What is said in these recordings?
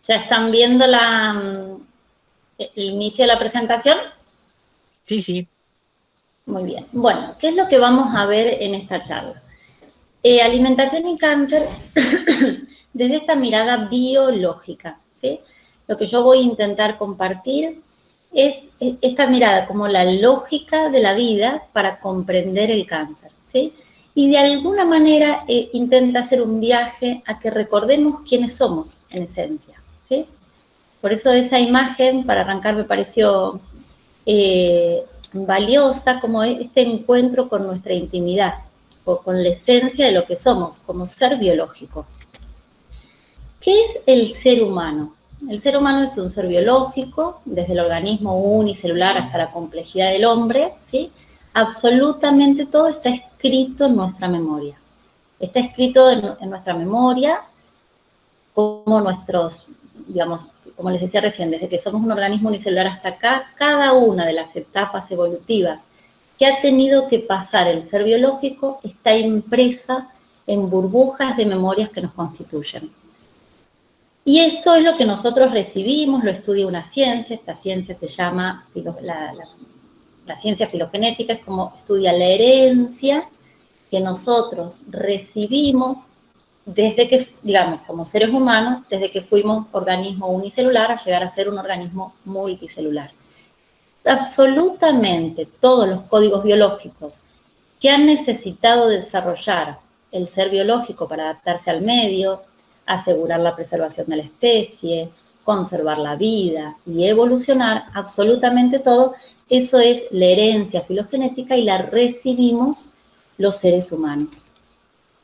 ¿Ya están viendo el inicio de la presentación? Sí, sí. Muy bien. Bueno, ¿qué es lo que vamos a ver en esta charla? Alimentación y cáncer desde esta mirada biológica, ¿sí? Lo que yo voy a intentar compartir es esta mirada como la lógica de la vida para comprender el cáncer, ¿sí? Y de alguna manera intenta hacer un viaje a que recordemos quiénes somos en esencia, ¿sí? Por eso esa imagen, para arrancar, me pareció valiosa como este encuentro con nuestra intimidad, o con la esencia de lo que somos, como ser biológico. ¿Qué es el ser humano? El ser humano es un ser biológico, desde el organismo unicelular hasta la complejidad del hombre, ¿sí? Absolutamente todo está escrito en nuestra memoria. Está escrito en nuestra memoria como nuestros, digamos, como les decía recién, desde que somos un organismo unicelular hasta acá, cada una de las etapas evolutivas que ha tenido que pasar el ser biológico está impresa en burbujas de memorias que nos constituyen. Y esto es lo que nosotros recibimos, lo estudia una ciencia, esta ciencia se llama, la ciencia filogenética, es como estudia la herencia que nosotros recibimos desde que, digamos, como seres humanos, desde que fuimos organismo unicelular a llegar a ser un organismo multicelular. Absolutamente todos los códigos biológicos que han necesitado desarrollar el ser biológico para adaptarse al medio, asegurar la preservación de la especie, conservar la vida y evolucionar, absolutamente todo, eso es la herencia filogenética y la recibimos los seres humanos.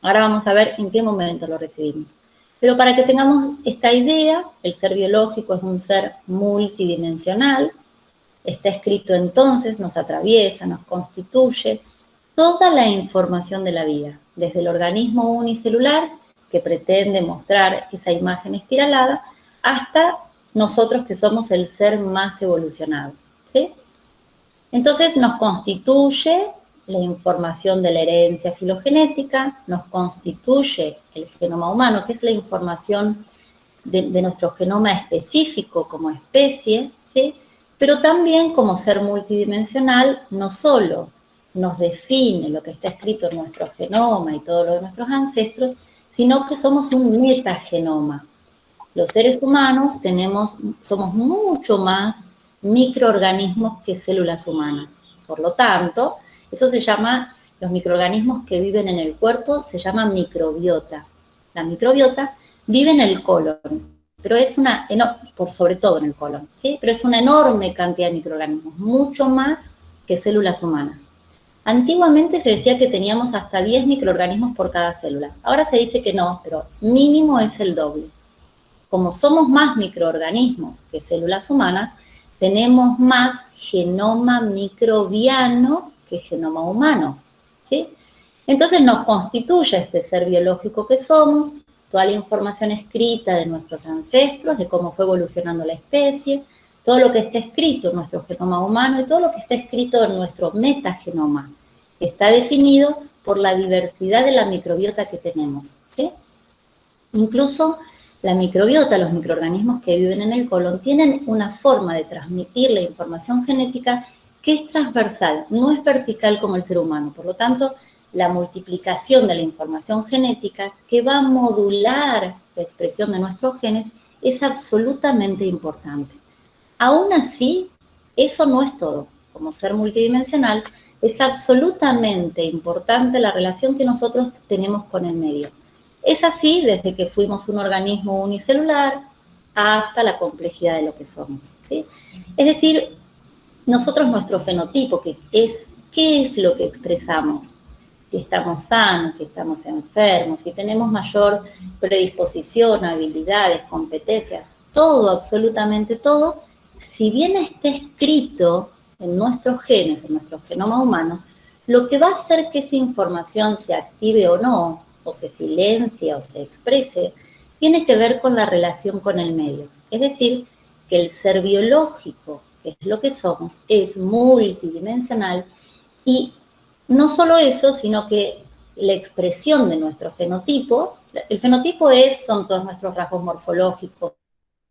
Ahora vamos a ver en qué momento lo recibimos. Pero para que tengamos esta idea, el ser biológico es un ser multidimensional, está escrito entonces, nos atraviesa, nos constituye toda la información de la vida, desde el organismo unicelular, que pretende mostrar esa imagen espiralada, hasta nosotros que somos el ser más evolucionado, ¿sí? Entonces nos constituye la información de la herencia filogenética, nos constituye el genoma humano, que es la información de nuestro genoma específico como especie, ¿sí? Pero también como ser multidimensional, no solo nos define lo que está escrito en nuestro genoma y todo lo de nuestros ancestros, sino que somos un metagenoma. Los seres humanos somos mucho más microorganismos que células humanas. Por lo tanto, eso se llama, los microorganismos que viven en el cuerpo se llama microbiota. La microbiota vive en el colon, pero es por sobre todo en el colon, ¿sí? Pero es una enorme cantidad de microorganismos, mucho más que células humanas. Antiguamente se decía que teníamos hasta 10 microorganismos por cada célula. Ahora se dice que no, pero mínimo es el doble. Como somos más microorganismos que células humanas, tenemos más genoma microbiano que genoma humano, ¿sí? Entonces nos constituye este ser biológico que somos, toda la información escrita de nuestros ancestros, de cómo fue evolucionando la especie, todo lo que está escrito en nuestro genoma humano y todo lo que está escrito en nuestro metagenoma, que está definido por la diversidad de la microbiota que tenemos, ¿sí? Incluso la microbiota, los microorganismos que viven en el colon, tienen una forma de transmitir la información genética que es transversal, no es vertical como el ser humano. Por lo tanto, la multiplicación de la información genética que va a modular la expresión de nuestros genes es absolutamente importante. Aún así, eso no es todo. Como ser multidimensional, es absolutamente importante la relación que nosotros tenemos con el medio. Es así desde que fuimos un organismo unicelular hasta la complejidad de lo que somos, ¿sí? Es decir, nosotros nuestro fenotipo, ¿qué es lo que expresamos? Si estamos sanos, si estamos enfermos, si tenemos mayor predisposición, habilidades, competencias, todo, absolutamente todo, si bien está escrito en nuestros genes, en nuestro genoma humano, lo que va a hacer que esa información se active o no, o se silencia o se exprese, tiene que ver con la relación con el medio. Es decir, que el ser biológico, que es lo que somos, es multidimensional y no solo eso, sino que la expresión de nuestro fenotipo, el fenotipo son todos nuestros rasgos morfológicos,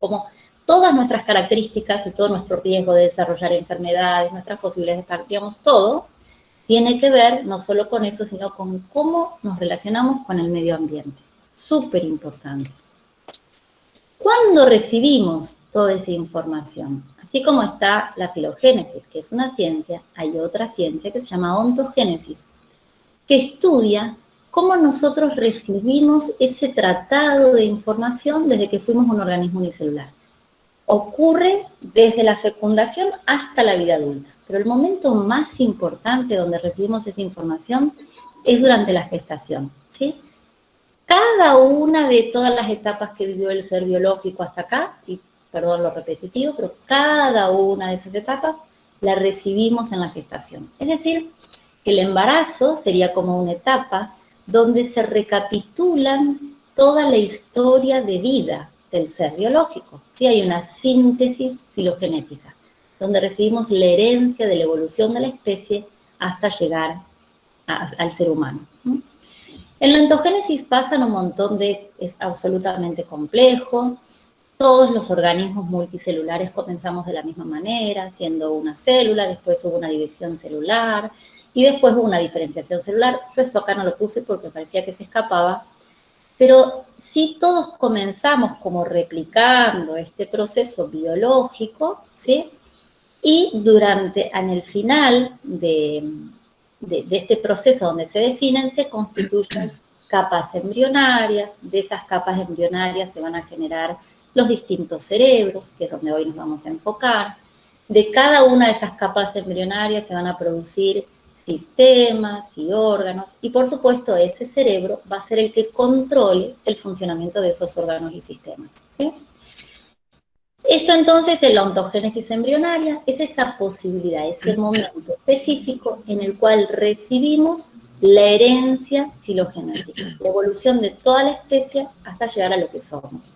como todas nuestras características y todo nuestro riesgo de desarrollar enfermedades, nuestras posibilidades de estar, digamos, todo, tiene que ver no solo con eso, sino con cómo nos relacionamos con el medio ambiente. Súper importante. ¿Cuándo recibimos toda esa información? Así como está la filogénesis, que es una ciencia, hay otra ciencia que se llama ontogénesis, que estudia cómo nosotros recibimos ese tratado de información desde que fuimos un organismo unicelular. Ocurre desde la fecundación hasta la vida adulta, pero el momento más importante donde recibimos esa información es durante la gestación, ¿sí? Cada una de todas las etapas que vivió el ser biológico hasta acá, y perdón lo repetitivo, pero cada una de esas etapas la recibimos en la gestación. Es decir, el embarazo sería como una etapa donde se recapitulan toda la historia de vida del ser biológico. ¿Sí? Hay una síntesis filogenética, donde recibimos la herencia de la evolución de la especie hasta llegar al ser humano. En la ontogénesis pasan un montón de, es absolutamente complejo, todos los organismos multicelulares comenzamos de la misma manera, siendo una célula, después hubo una división celular, y después hubo una diferenciación celular. Yo esto acá no lo puse porque parecía que se escapaba, pero sí todos comenzamos como replicando este proceso biológico, ¿sí? Y en el final de este proceso donde se definen, se constituyen capas embrionarias. De esas capas embrionarias se van a generar los distintos cerebros, que es donde hoy nos vamos a enfocar. De cada una de esas capas embrionarias se van a producir sistemas y órganos, y por supuesto ese cerebro va a ser el que controle el funcionamiento de esos órganos y sistemas, ¿sí? Esto entonces en la ontogénesis embrionaria es esa posibilidad, ese momento específico en el cual recibimos la herencia filogenética, la evolución de toda la especie hasta llegar a lo que somos.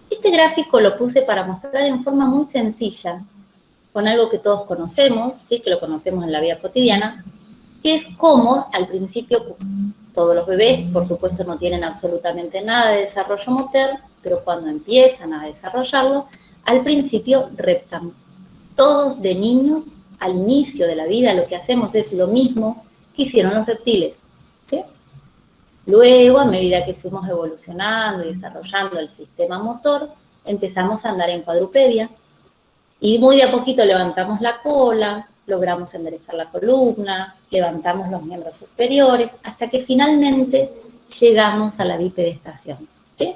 Este gráfico lo puse para mostrar en forma muy sencilla, con algo que todos conocemos, ¿sí? Que lo conocemos en la vida cotidiana, que es cómo al principio todos los bebés, por supuesto, no tienen absolutamente nada de desarrollo motor, pero cuando empiezan a desarrollarlo, al principio reptan. Todos de niños, al inicio de la vida, lo que hacemos es lo mismo que hicieron los reptiles, ¿sí? Luego, a medida que fuimos evolucionando y desarrollando el sistema motor, empezamos a andar en cuadrupedia, y muy de a poquito levantamos la cola, logramos enderezar la columna, levantamos los miembros superiores, hasta que finalmente llegamos a la bipedestación, ¿sí?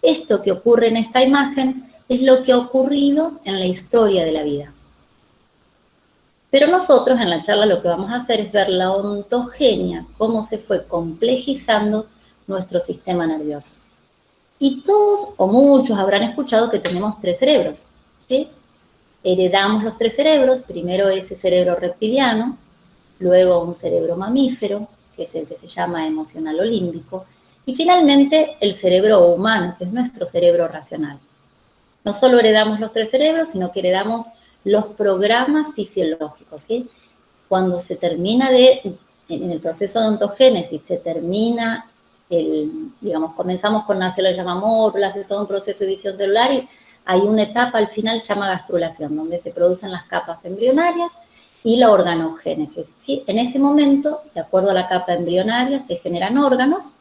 Esto que ocurre en esta imagen es lo que ha ocurrido en la historia de la vida. Pero nosotros en la charla lo que vamos a hacer es ver la ontogenia, cómo se fue complejizando nuestro sistema nervioso. Y todos o muchos habrán escuchado que tenemos 3 cerebros, ¿sí? Heredamos los 3 cerebros, primero ese cerebro reptiliano, luego un cerebro mamífero, que es el que se llama emocional o límbico, y finalmente el cerebro humano, que es nuestro cerebro racional. No solo heredamos los 3 cerebros, sino que heredamos los programas fisiológicos, ¿sí? Cuando se termina en el proceso de ontogénesis, se termina digamos, comenzamos con una célula llamada módula, hace todo un proceso de división celular y hay una etapa al final llamada gastrulación, donde se producen las capas embrionarias y la organogénesis, ¿sí? En ese momento, de acuerdo a la capa embrionaria, se generan órganos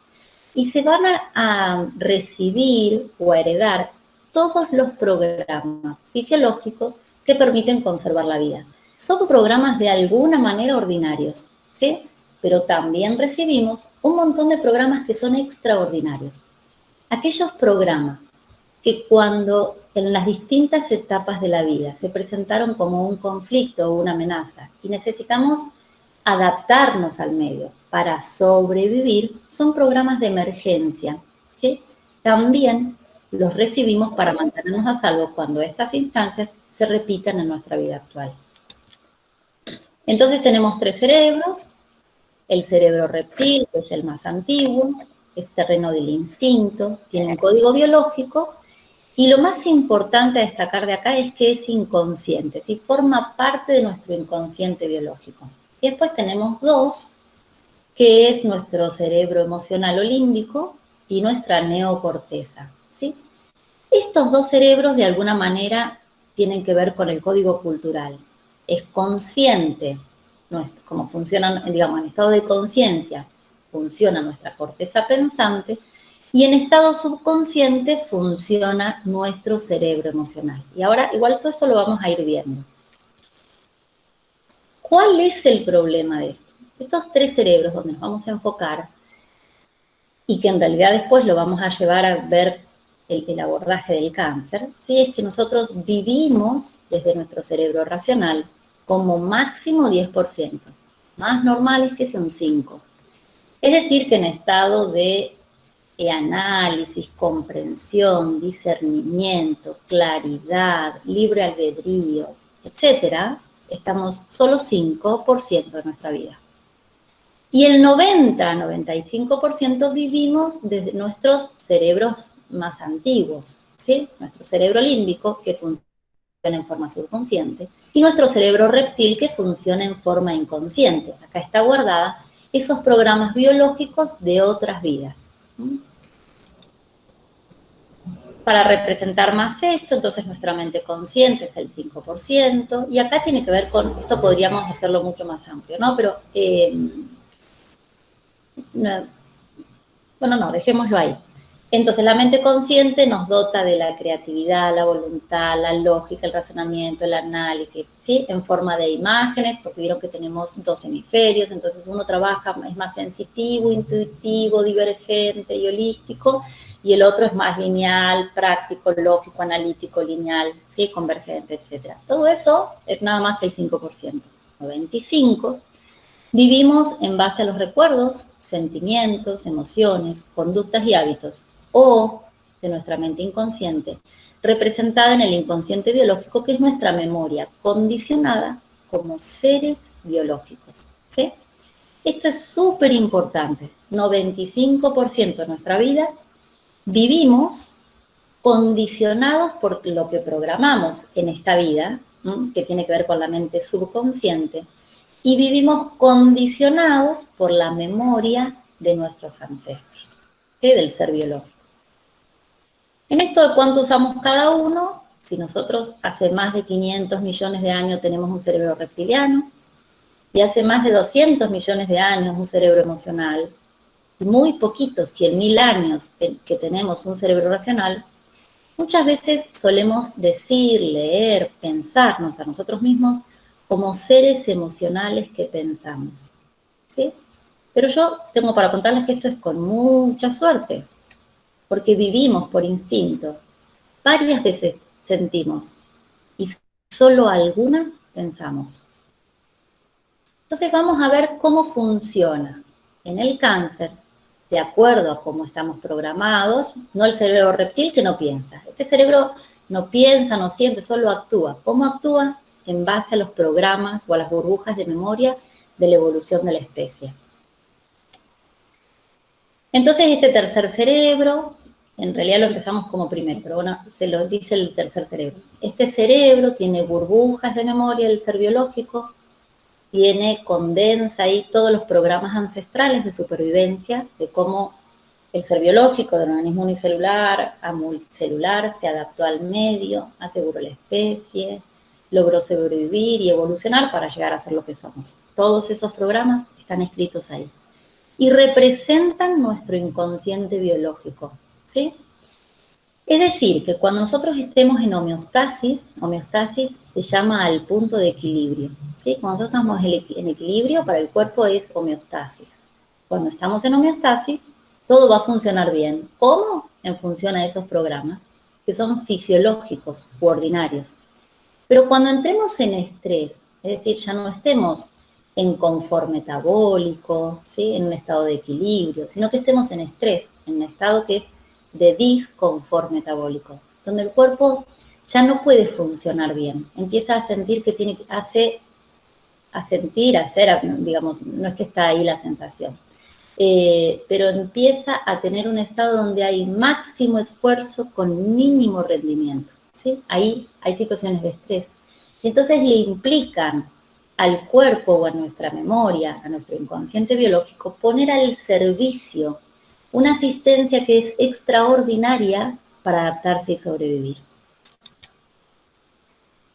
y se van a recibir o a heredar todos los programas fisiológicos que permiten conservar la vida. Son programas de alguna manera ordinarios, ¿sí? Pero también recibimos un montón de programas que son extraordinarios. Aquellos programas que cuando en las distintas etapas de la vida se presentaron como un conflicto o una amenaza y necesitamos adaptarnos al medio para sobrevivir, son programas de emergencia, ¿sí? También los recibimos para mantenernos a salvo cuando estas instancias se repitan en nuestra vida actual. Entonces tenemos 3 cerebros, el cerebro reptil, que es el más antiguo, es terreno del instinto, tiene un código biológico, y lo más importante a destacar de acá es que es inconsciente, ¿sí? Forma parte de nuestro inconsciente biológico. Y después tenemos 2, que es nuestro cerebro emocional o límbico y nuestra neocorteza, ¿sí? Estos dos cerebros de alguna manera tienen que ver con el código cultural. Es consciente, como funcionan, digamos, en estado de conciencia, funciona nuestra corteza pensante, y en estado subconsciente funciona nuestro cerebro emocional. Y ahora, igual todo esto lo vamos a ir viendo. ¿Cuál es el problema de esto? Estos tres cerebros donde nos vamos a enfocar, y que en realidad después lo vamos a llevar a ver el abordaje del cáncer, ¿sí? Es que nosotros vivimos desde nuestro cerebro racional como máximo 10%. Más normal es que sea un 5%. Es decir, que en estado de análisis, comprensión, discernimiento, claridad, libre albedrío, etcétera, estamos solo 5% de nuestra vida. Y el 90-95% vivimos desde nuestros cerebros más antiguos, ¿sí? Nuestro cerebro límbico, que funciona en forma subconsciente, y nuestro cerebro reptil, que funciona en forma inconsciente. Acá está guardada esos programas biológicos de otras vidas. Para representar más esto, entonces nuestra mente consciente es el 5%, y acá tiene que ver con, esto podríamos hacerlo mucho más amplio, ¿no? Pero, no, dejémoslo ahí. Entonces la mente consciente nos dota de la creatividad, la voluntad, la lógica, el razonamiento, el análisis, ¿sí? En forma de imágenes, porque vieron que tenemos dos hemisferios, entonces uno trabaja, es más sensitivo, intuitivo, divergente y holístico, y el otro es más lineal, práctico, lógico, analítico, lineal, ¿sí? Convergente, etc. Todo eso es nada más que el 5%. 95% vivimos en base a los recuerdos, sentimientos, emociones, conductas y hábitos, o de nuestra mente inconsciente, representada en el inconsciente biológico, que es nuestra memoria, condicionada como seres biológicos, ¿sí? Esto es súper importante. 95% de nuestra vida vivimos condicionados por lo que programamos en esta vida, ¿sí? Que tiene que ver con la mente subconsciente, y vivimos condicionados por la memoria de nuestros ancestros, ¿sí? Del ser biológico. En esto de cuánto usamos cada uno, si nosotros hace más de 500 millones de años tenemos un cerebro reptiliano, y hace más de 200 millones de años un cerebro emocional, y muy poquitos, 100.000 años que tenemos un cerebro racional, muchas veces solemos decir, leer, pensarnos a nosotros mismos como seres emocionales que pensamos, ¿sí? Pero yo tengo para contarles que esto es con mucha suerte, porque vivimos por instinto. Varias veces sentimos y solo algunas pensamos. Entonces vamos a ver cómo funciona en el cáncer, de acuerdo a cómo estamos programados, no el cerebro reptil que no piensa. Este cerebro no piensa, no siente, solo actúa. ¿Cómo actúa? En base a los programas o a las burbujas de memoria de la evolución de la especie. Entonces este tercer cerebro, en realidad lo empezamos como primero, pero bueno, se lo dice el tercer cerebro. Este cerebro tiene burbujas de memoria del ser biológico, condensa ahí todos los programas ancestrales de supervivencia, de cómo el ser biológico del organismo unicelular a multicelular se adaptó al medio, aseguró la especie, logró sobrevivir y evolucionar para llegar a ser lo que somos. Todos esos programas están escritos ahí y representan nuestro inconsciente biológico, ¿sí? Es decir, que cuando nosotros estemos en homeostasis se llama al punto de equilibrio, ¿sí? Cuando nosotros estamos en equilibrio, para el cuerpo es homeostasis. Cuando estamos en homeostasis, todo va a funcionar bien. ¿Cómo? En función a esos programas, que son fisiológicos u ordinarios. Pero cuando entremos en estrés, es decir, ya no estemos en confort metabólico, ¿sí? En un estado de equilibrio, sino que estemos en estrés, en un estado que es de disconfort metabólico, donde el cuerpo ya no puede funcionar bien, empieza a sentir que tiene que hacer, digamos, no es que está ahí la sensación, pero empieza a tener un estado donde hay máximo esfuerzo con mínimo rendimiento, ¿sí? Ahí hay situaciones de estrés. Entonces le implican al cuerpo o a nuestra memoria, a nuestro inconsciente biológico, poner al servicio una asistencia que es extraordinaria para adaptarse y sobrevivir.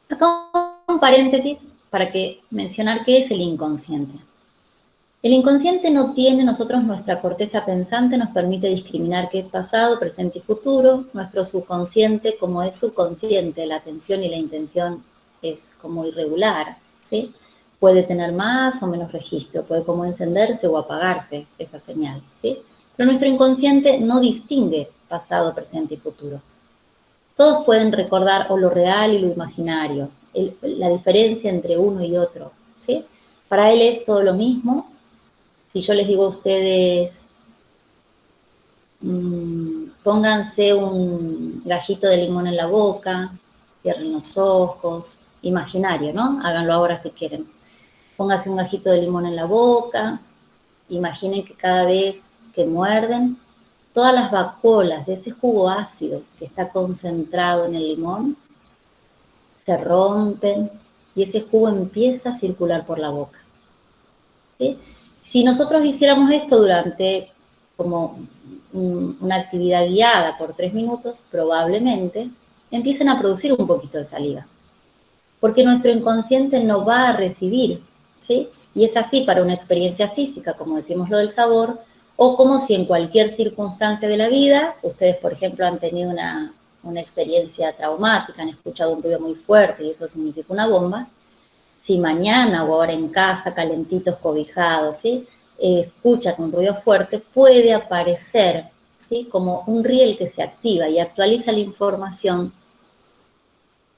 Acá un paréntesis para mencionar qué es el inconsciente. El inconsciente no tiene, nuestra corteza pensante nos permite discriminar qué es pasado, presente y futuro. Nuestro subconsciente, como es subconsciente, la atención y la intención es como irregular, ¿sí? Puede tener más o menos registro, puede como encenderse o apagarse esa señal, ¿sí? Pero nuestro inconsciente no distingue pasado, presente y futuro. Todos pueden recordar o lo real y lo imaginario, la diferencia entre uno y otro, ¿sí? Para él es todo lo mismo. Si yo les digo a ustedes, pónganse un gajito de limón en la boca, cierren los ojos, imaginario, ¿no? Háganlo ahora si quieren. Pónganse un gajito de limón en la boca, imaginen que cada vez que muerden, todas las vacuolas de ese jugo ácido que está concentrado en el limón se rompen y ese jugo empieza a circular por la boca, ¿sí? Si nosotros hiciéramos esto durante como una actividad guiada por 3 minutos, probablemente empiecen a producir un poquito de saliva, porque nuestro inconsciente no va a recibir, ¿sí? Y es así para una experiencia física, como decimos lo del sabor, o como si en cualquier circunstancia de la vida, ustedes por ejemplo han tenido una experiencia traumática, han escuchado un ruido muy fuerte y eso significa una bomba. Si mañana o ahora en casa, calentitos, cobijados, ¿sí? Escuchan un ruido fuerte, puede aparecer, ¿sí? Como un riel que se activa y actualiza la información,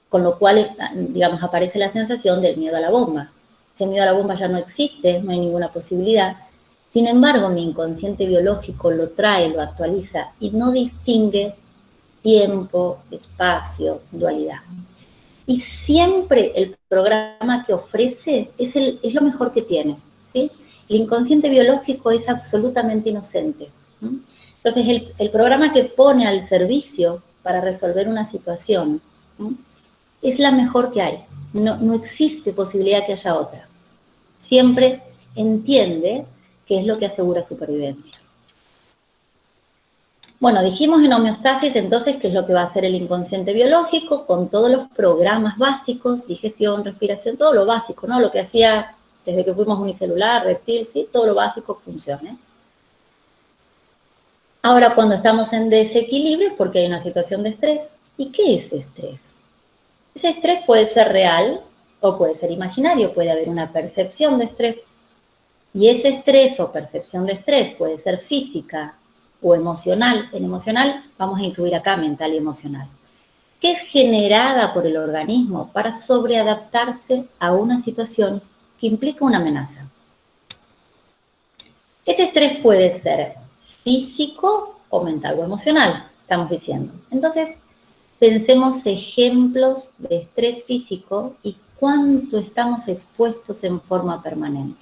con lo cual, digamos, aparece la sensación del miedo a la bomba. Ese miedo a la bomba ya no existe, no hay ninguna posibilidad. Sin embargo, mi inconsciente biológico lo trae, lo actualiza y no distingue tiempo, espacio, dualidad. Y siempre el programa que ofrece es lo mejor que tiene, ¿sí? El inconsciente biológico es absolutamente inocente, ¿sí? Entonces, el programa que pone al servicio para resolver una situación, ¿sí? Es la mejor que hay. No existe posibilidad que haya otra. Siempre entiende qué es lo que asegura supervivencia. Bueno, dijimos en homeostasis entonces qué es lo que va a hacer el inconsciente biológico con todos los programas básicos, digestión, respiración, todo lo básico, ¿no? Lo que hacía desde que fuimos unicelular, reptil, sí, todo lo básico funciona. Ahora cuando estamos en desequilibrio es porque hay una situación de estrés. ¿Y qué es estrés? Ese estrés puede ser real o puede ser imaginario, puede haber una percepción de estrés. Y ese estrés o percepción de estrés puede ser física o emocional. En emocional vamos a incluir acá mental y emocional, que es generada por el organismo para sobreadaptarse a una situación que implica una amenaza. Ese estrés puede ser físico o mental o emocional, estamos diciendo. Entonces, pensemos ejemplos de estrés físico y cuánto estamos expuestos en forma permanente.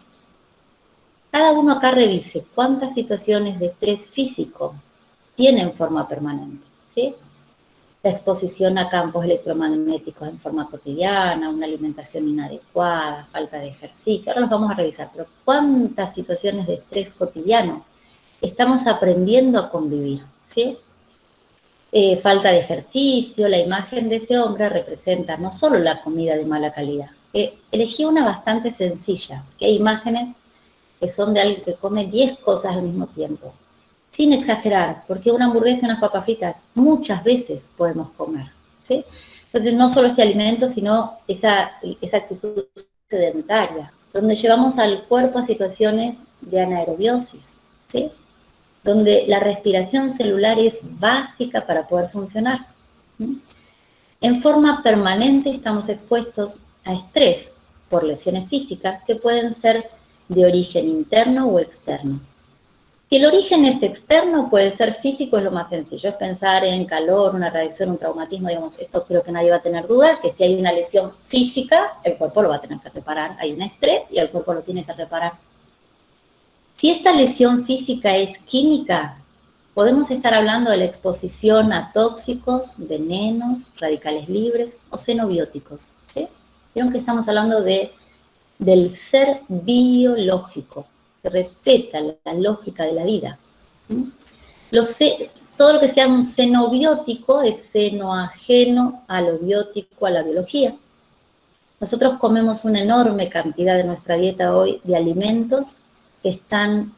Cada uno acá revise cuántas situaciones de estrés físico tienen forma permanente, ¿sí? La exposición a campos electromagnéticos en forma cotidiana, una alimentación inadecuada, falta de ejercicio. Ahora los vamos a revisar, pero ¿cuántas situaciones de estrés cotidiano estamos aprendiendo a convivir, ¿sí? Falta de ejercicio, la imagen de ese hombre representa no solo la comida de mala calidad. Elegí una bastante sencilla, que hay imágenes que son de alguien que come 10 cosas al mismo tiempo. Sin exagerar, porque una hamburguesa y unas papas fritas muchas veces podemos comer, ¿sí? Entonces no solo este alimento, sino esa actitud sedentaria, donde llevamos al cuerpo a situaciones de anaerobiosis, ¿sí? Donde la respiración celular es básica para poder funcionar, ¿sí? En forma permanente estamos expuestos a estrés por lesiones físicas que pueden ser de origen interno o externo. Si el origen es externo, puede ser físico, es lo más sencillo, es pensar en calor, una radiación, un traumatismo, digamos, esto creo que nadie va a tener duda, que si hay una lesión física, el cuerpo lo va a tener que reparar, hay un estrés y el cuerpo lo tiene que reparar. Si esta lesión física es química, podemos estar hablando de la exposición a tóxicos, venenos, radicales libres o xenobióticos, ¿sí? Vieron que estamos hablando del ser biológico, que respeta la lógica de la vida. todo lo que sea un xenobiótico es xenoajeno a lo biótico, a la biología. Nosotros comemos una enorme cantidad de nuestra dieta hoy de alimentos que están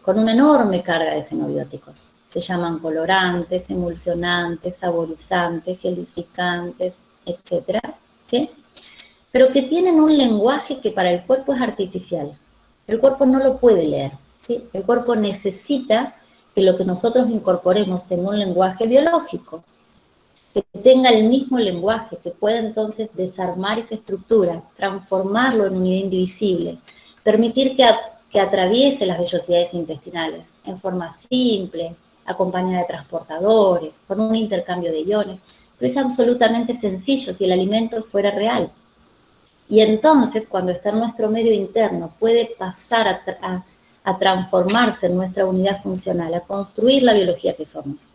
con una enorme carga de xenobióticos. Se llaman colorantes, emulsionantes, saborizantes, gelificantes, etcétera, ¿sí? Pero que tienen un lenguaje que para el cuerpo es artificial. El cuerpo no lo puede leer, ¿sí? El cuerpo necesita que lo que nosotros incorporemos tenga un lenguaje biológico, que tenga el mismo lenguaje, que pueda entonces desarmar esa estructura, transformarlo en unidad indivisible, permitir que atraviese las vellosidades intestinales en forma simple, acompañada de transportadores, con un intercambio de iones, pero es absolutamente sencillo si el alimento fuera real. Y entonces, cuando está en nuestro medio interno, puede pasar a transformarse en nuestra unidad funcional, a construir la biología que somos.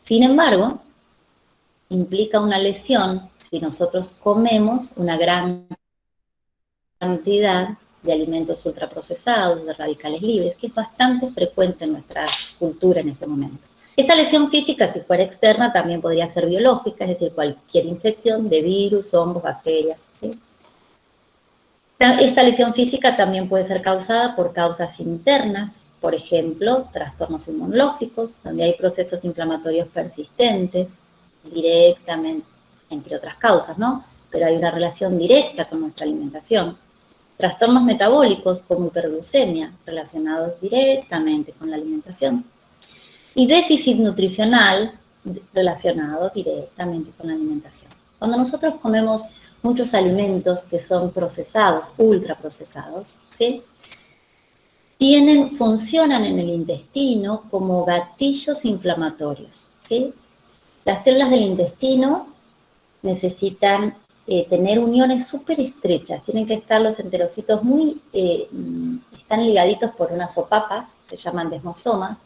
Sin embargo, implica una lesión si nosotros comemos una gran cantidad de alimentos ultraprocesados, de radicales libres, que es bastante frecuente en nuestra cultura en este momento. Esta lesión física, si fuera externa, también podría ser biológica, es decir, cualquier infección de virus, hongos, bacterias, ¿sí? Esta lesión física también puede ser causada por causas internas, por ejemplo, trastornos inmunológicos, donde hay procesos inflamatorios persistentes, directamente, entre otras causas, ¿no? Pero hay una relación directa con nuestra alimentación. Trastornos metabólicos como hiperglucemia, relacionados directamente con la alimentación. Y déficit nutricional, relacionado directamente con la alimentación. Cuando nosotros comemos muchos alimentos que son procesados, ultraprocesados, ¿sí? Funcionan en el intestino como gatillos inflamatorios, ¿sí? Las células del intestino necesitan tener uniones súper estrechas, tienen que estar los enterocitos están ligaditos por unas sopapas, se llaman desmosomas,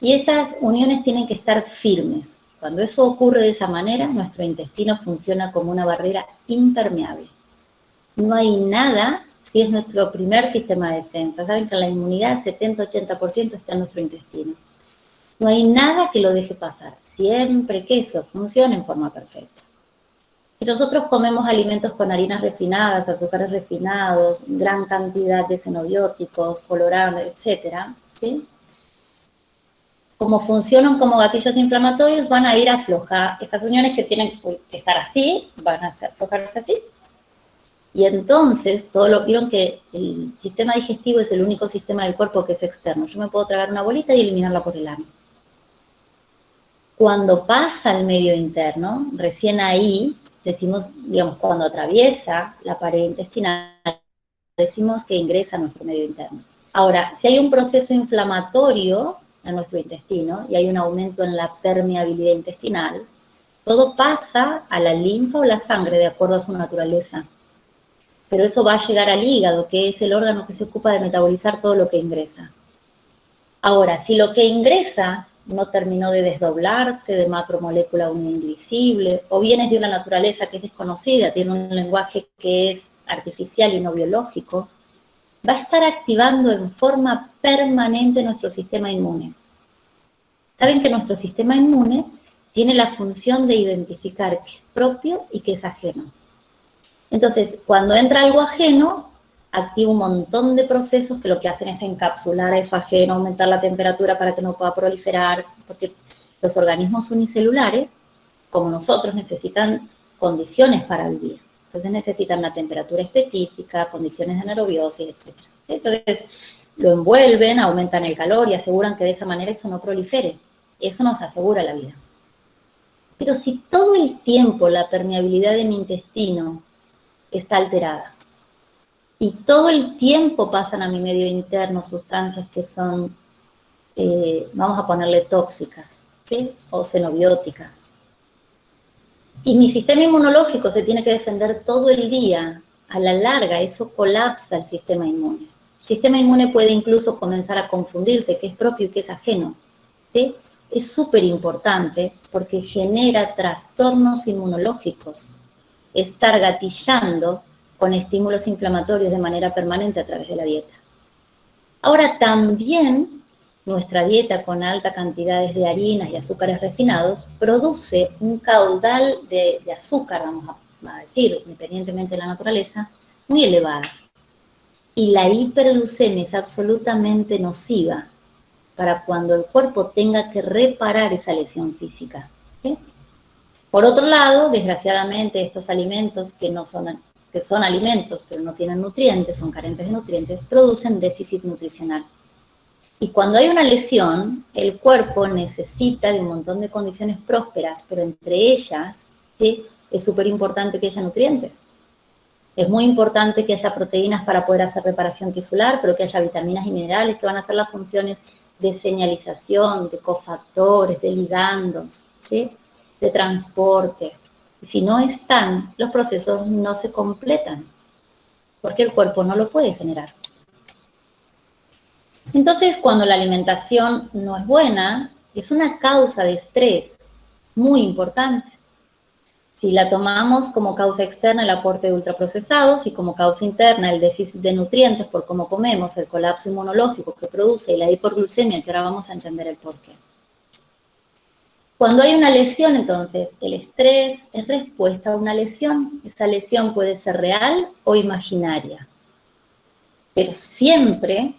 y esas uniones tienen que estar firmes. Cuando eso ocurre de esa manera, nuestro intestino funciona como una barrera impermeable. No hay nada, si es nuestro primer sistema de defensa, saben que la inmunidad 70-80% está en nuestro intestino. No hay nada que lo deje pasar, siempre que eso funcione en forma perfecta. Si nosotros comemos alimentos con harinas refinadas, azúcares refinados, gran cantidad de xenobióticos, colorantes, etcétera, ¿sí? Como funcionan como gatillos inflamatorios, van a ir a aflojar esas uniones que tienen que estar así, van a aflojarse así. Y entonces, vieron que el sistema digestivo es el único sistema del cuerpo que es externo. Yo me puedo tragar una bolita y eliminarla por el ano. Cuando pasa al medio interno, recién ahí, decimos, digamos, cuando atraviesa la pared intestinal, decimos que ingresa a nuestro medio interno. Ahora, si hay un proceso inflamatorio en nuestro intestino y hay un aumento en la permeabilidad intestinal, todo pasa a la linfa o la sangre de acuerdo a su naturaleza. Pero eso va a llegar al hígado, que es el órgano que se ocupa de metabolizar todo lo que ingresa. Ahora, si lo que ingresa no terminó de desdoblarse de macromolécula una indivisible, o bien es de una naturaleza que es desconocida, tiene un lenguaje que es artificial y no biológico, va a estar activando en forma permanente nuestro sistema inmune. Saben que nuestro sistema inmune tiene la función de identificar qué es propio y qué es ajeno. Entonces, cuando entra algo ajeno, activa un montón de procesos que lo que hacen es encapsular a eso ajeno, aumentar la temperatura para que no pueda proliferar, porque los organismos unicelulares, como nosotros, necesitan condiciones para vivir. Entonces necesitan una temperatura específica, condiciones de anaerobiosis, etc. Entonces lo envuelven, aumentan el calor y aseguran que de esa manera eso no prolifere. Eso nos asegura la vida. Pero si todo el tiempo la permeabilidad de mi intestino está alterada, y todo el tiempo pasan a mi medio interno sustancias que son, vamos a ponerle tóxicas, ¿sí? O xenobióticas. Y mi sistema inmunológico se tiene que defender todo el día. A la larga, eso colapsa el sistema inmune. El sistema inmune puede incluso comenzar a confundirse qué es propio y qué es ajeno, ¿sí? Es súper importante porque genera trastornos inmunológicos. Estar gatillando con estímulos inflamatorios de manera permanente a través de la dieta. Ahora también nuestra dieta con altas cantidades de harinas y azúcares refinados produce un caudal de azúcar, vamos a decir, independientemente de la naturaleza, muy elevada. Y la hiperglucemia es absolutamente nociva para cuando el cuerpo tenga que reparar esa lesión física. ¿Sí? Por otro lado, desgraciadamente, estos alimentos que son alimentos pero no tienen nutrientes, son carentes de nutrientes, producen déficit nutricional. Y cuando hay una lesión, el cuerpo necesita de un montón de condiciones prósperas, pero entre ellas, ¿sí?, es súper importante que haya nutrientes. Es muy importante que haya proteínas para poder hacer reparación tisular, pero que haya vitaminas y minerales que van a hacer las funciones de señalización, de cofactores, de ligandos, ¿sí?, de transporte. Y si no están, los procesos no se completan, porque el cuerpo no lo puede generar. Entonces, cuando la alimentación no es buena, es una causa de estrés muy importante. Si la tomamos como causa externa el aporte de ultraprocesados y como causa interna el déficit de nutrientes por cómo comemos, el colapso inmunológico que produce y la hiperglucemia, que ahora vamos a entender el porqué. Cuando hay una lesión, entonces, el estrés es respuesta a una lesión. Esa lesión puede ser real o imaginaria. Pero siempre,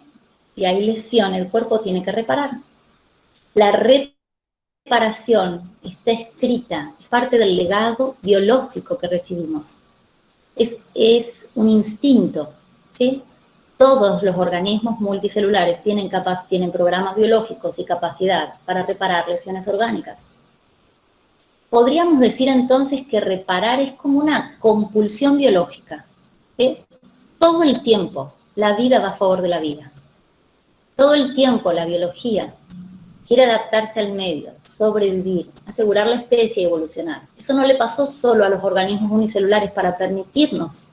si hay lesión, el cuerpo tiene que reparar. La reparación está escrita, es parte del legado biológico que recibimos. Es un instinto, ¿sí? Todos los organismos multicelulares tienen programas biológicos y capacidad para reparar lesiones orgánicas. Podríamos decir entonces que reparar es como una compulsión biológica, ¿sí? Todo el tiempo la vida va a favor de la vida. Todo el tiempo la biología quiere adaptarse al medio, sobrevivir, asegurar la especie y evolucionar. Eso no le pasó solo a los organismos unicelulares para permitirnos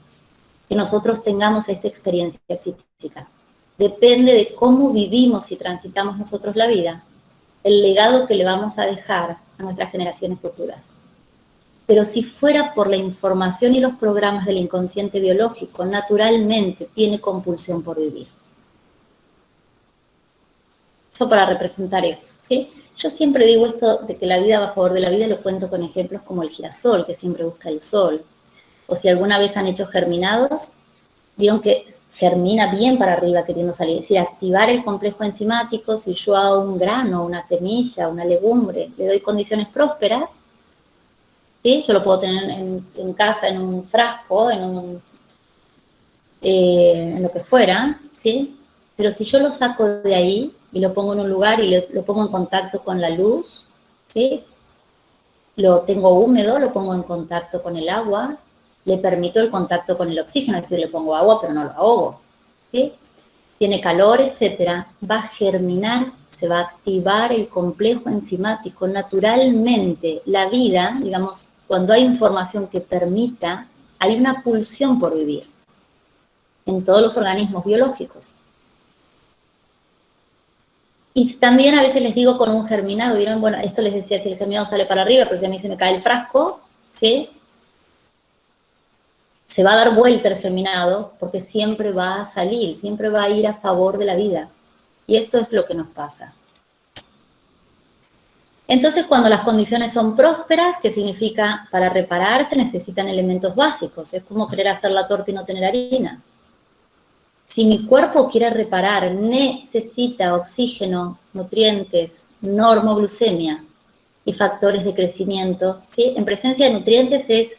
que nosotros tengamos esta experiencia física. Depende de cómo vivimos y transitamos nosotros la vida, el legado que le vamos a dejar a nuestras generaciones futuras. Pero si fuera por la información y los programas del inconsciente biológico, naturalmente tiene compulsión por vivir. Eso para representar eso, ¿sí? Yo siempre digo esto de que la vida va a favor de la vida, lo cuento con ejemplos como el girasol, que siempre busca el sol. O si alguna vez han hecho germinados, vieron que germina bien para arriba queriendo salir. Es decir, activar el complejo enzimático, si yo hago un grano, una semilla, una legumbre, le doy condiciones prósperas, ¿sí? Yo lo puedo tener en casa, en un frasco, en lo que fuera, ¿sí? Pero si yo lo saco de ahí y lo pongo en un lugar y lo pongo en contacto con la luz, ¿sí?, lo tengo húmedo, lo pongo en contacto con el agua, le permito el contacto con el oxígeno, es decir, le pongo agua pero no lo ahogo, ¿sí? Tiene calor, etcétera, va a germinar, se va a activar el complejo enzimático naturalmente. La vida, digamos, cuando hay información que permita, hay una pulsión por vivir en todos los organismos biológicos. Y también a veces les digo con un germinado, ¿vieron? Bueno, esto les decía, si el germinado sale para arriba, pero si a mí se me cae el frasco, ¿sí?, se va a dar vuelta el germinado, porque siempre va a salir, siempre va a ir a favor de la vida. Y esto es lo que nos pasa. Entonces, cuando las condiciones son prósperas, ¿qué significa? Para reparar se necesitan elementos básicos. Es como querer hacer la torta y no tener harina. Si mi cuerpo quiere reparar, necesita oxígeno, nutrientes, normoglucemia y factores de crecimiento, ¿sí? En presencia de nutrientes es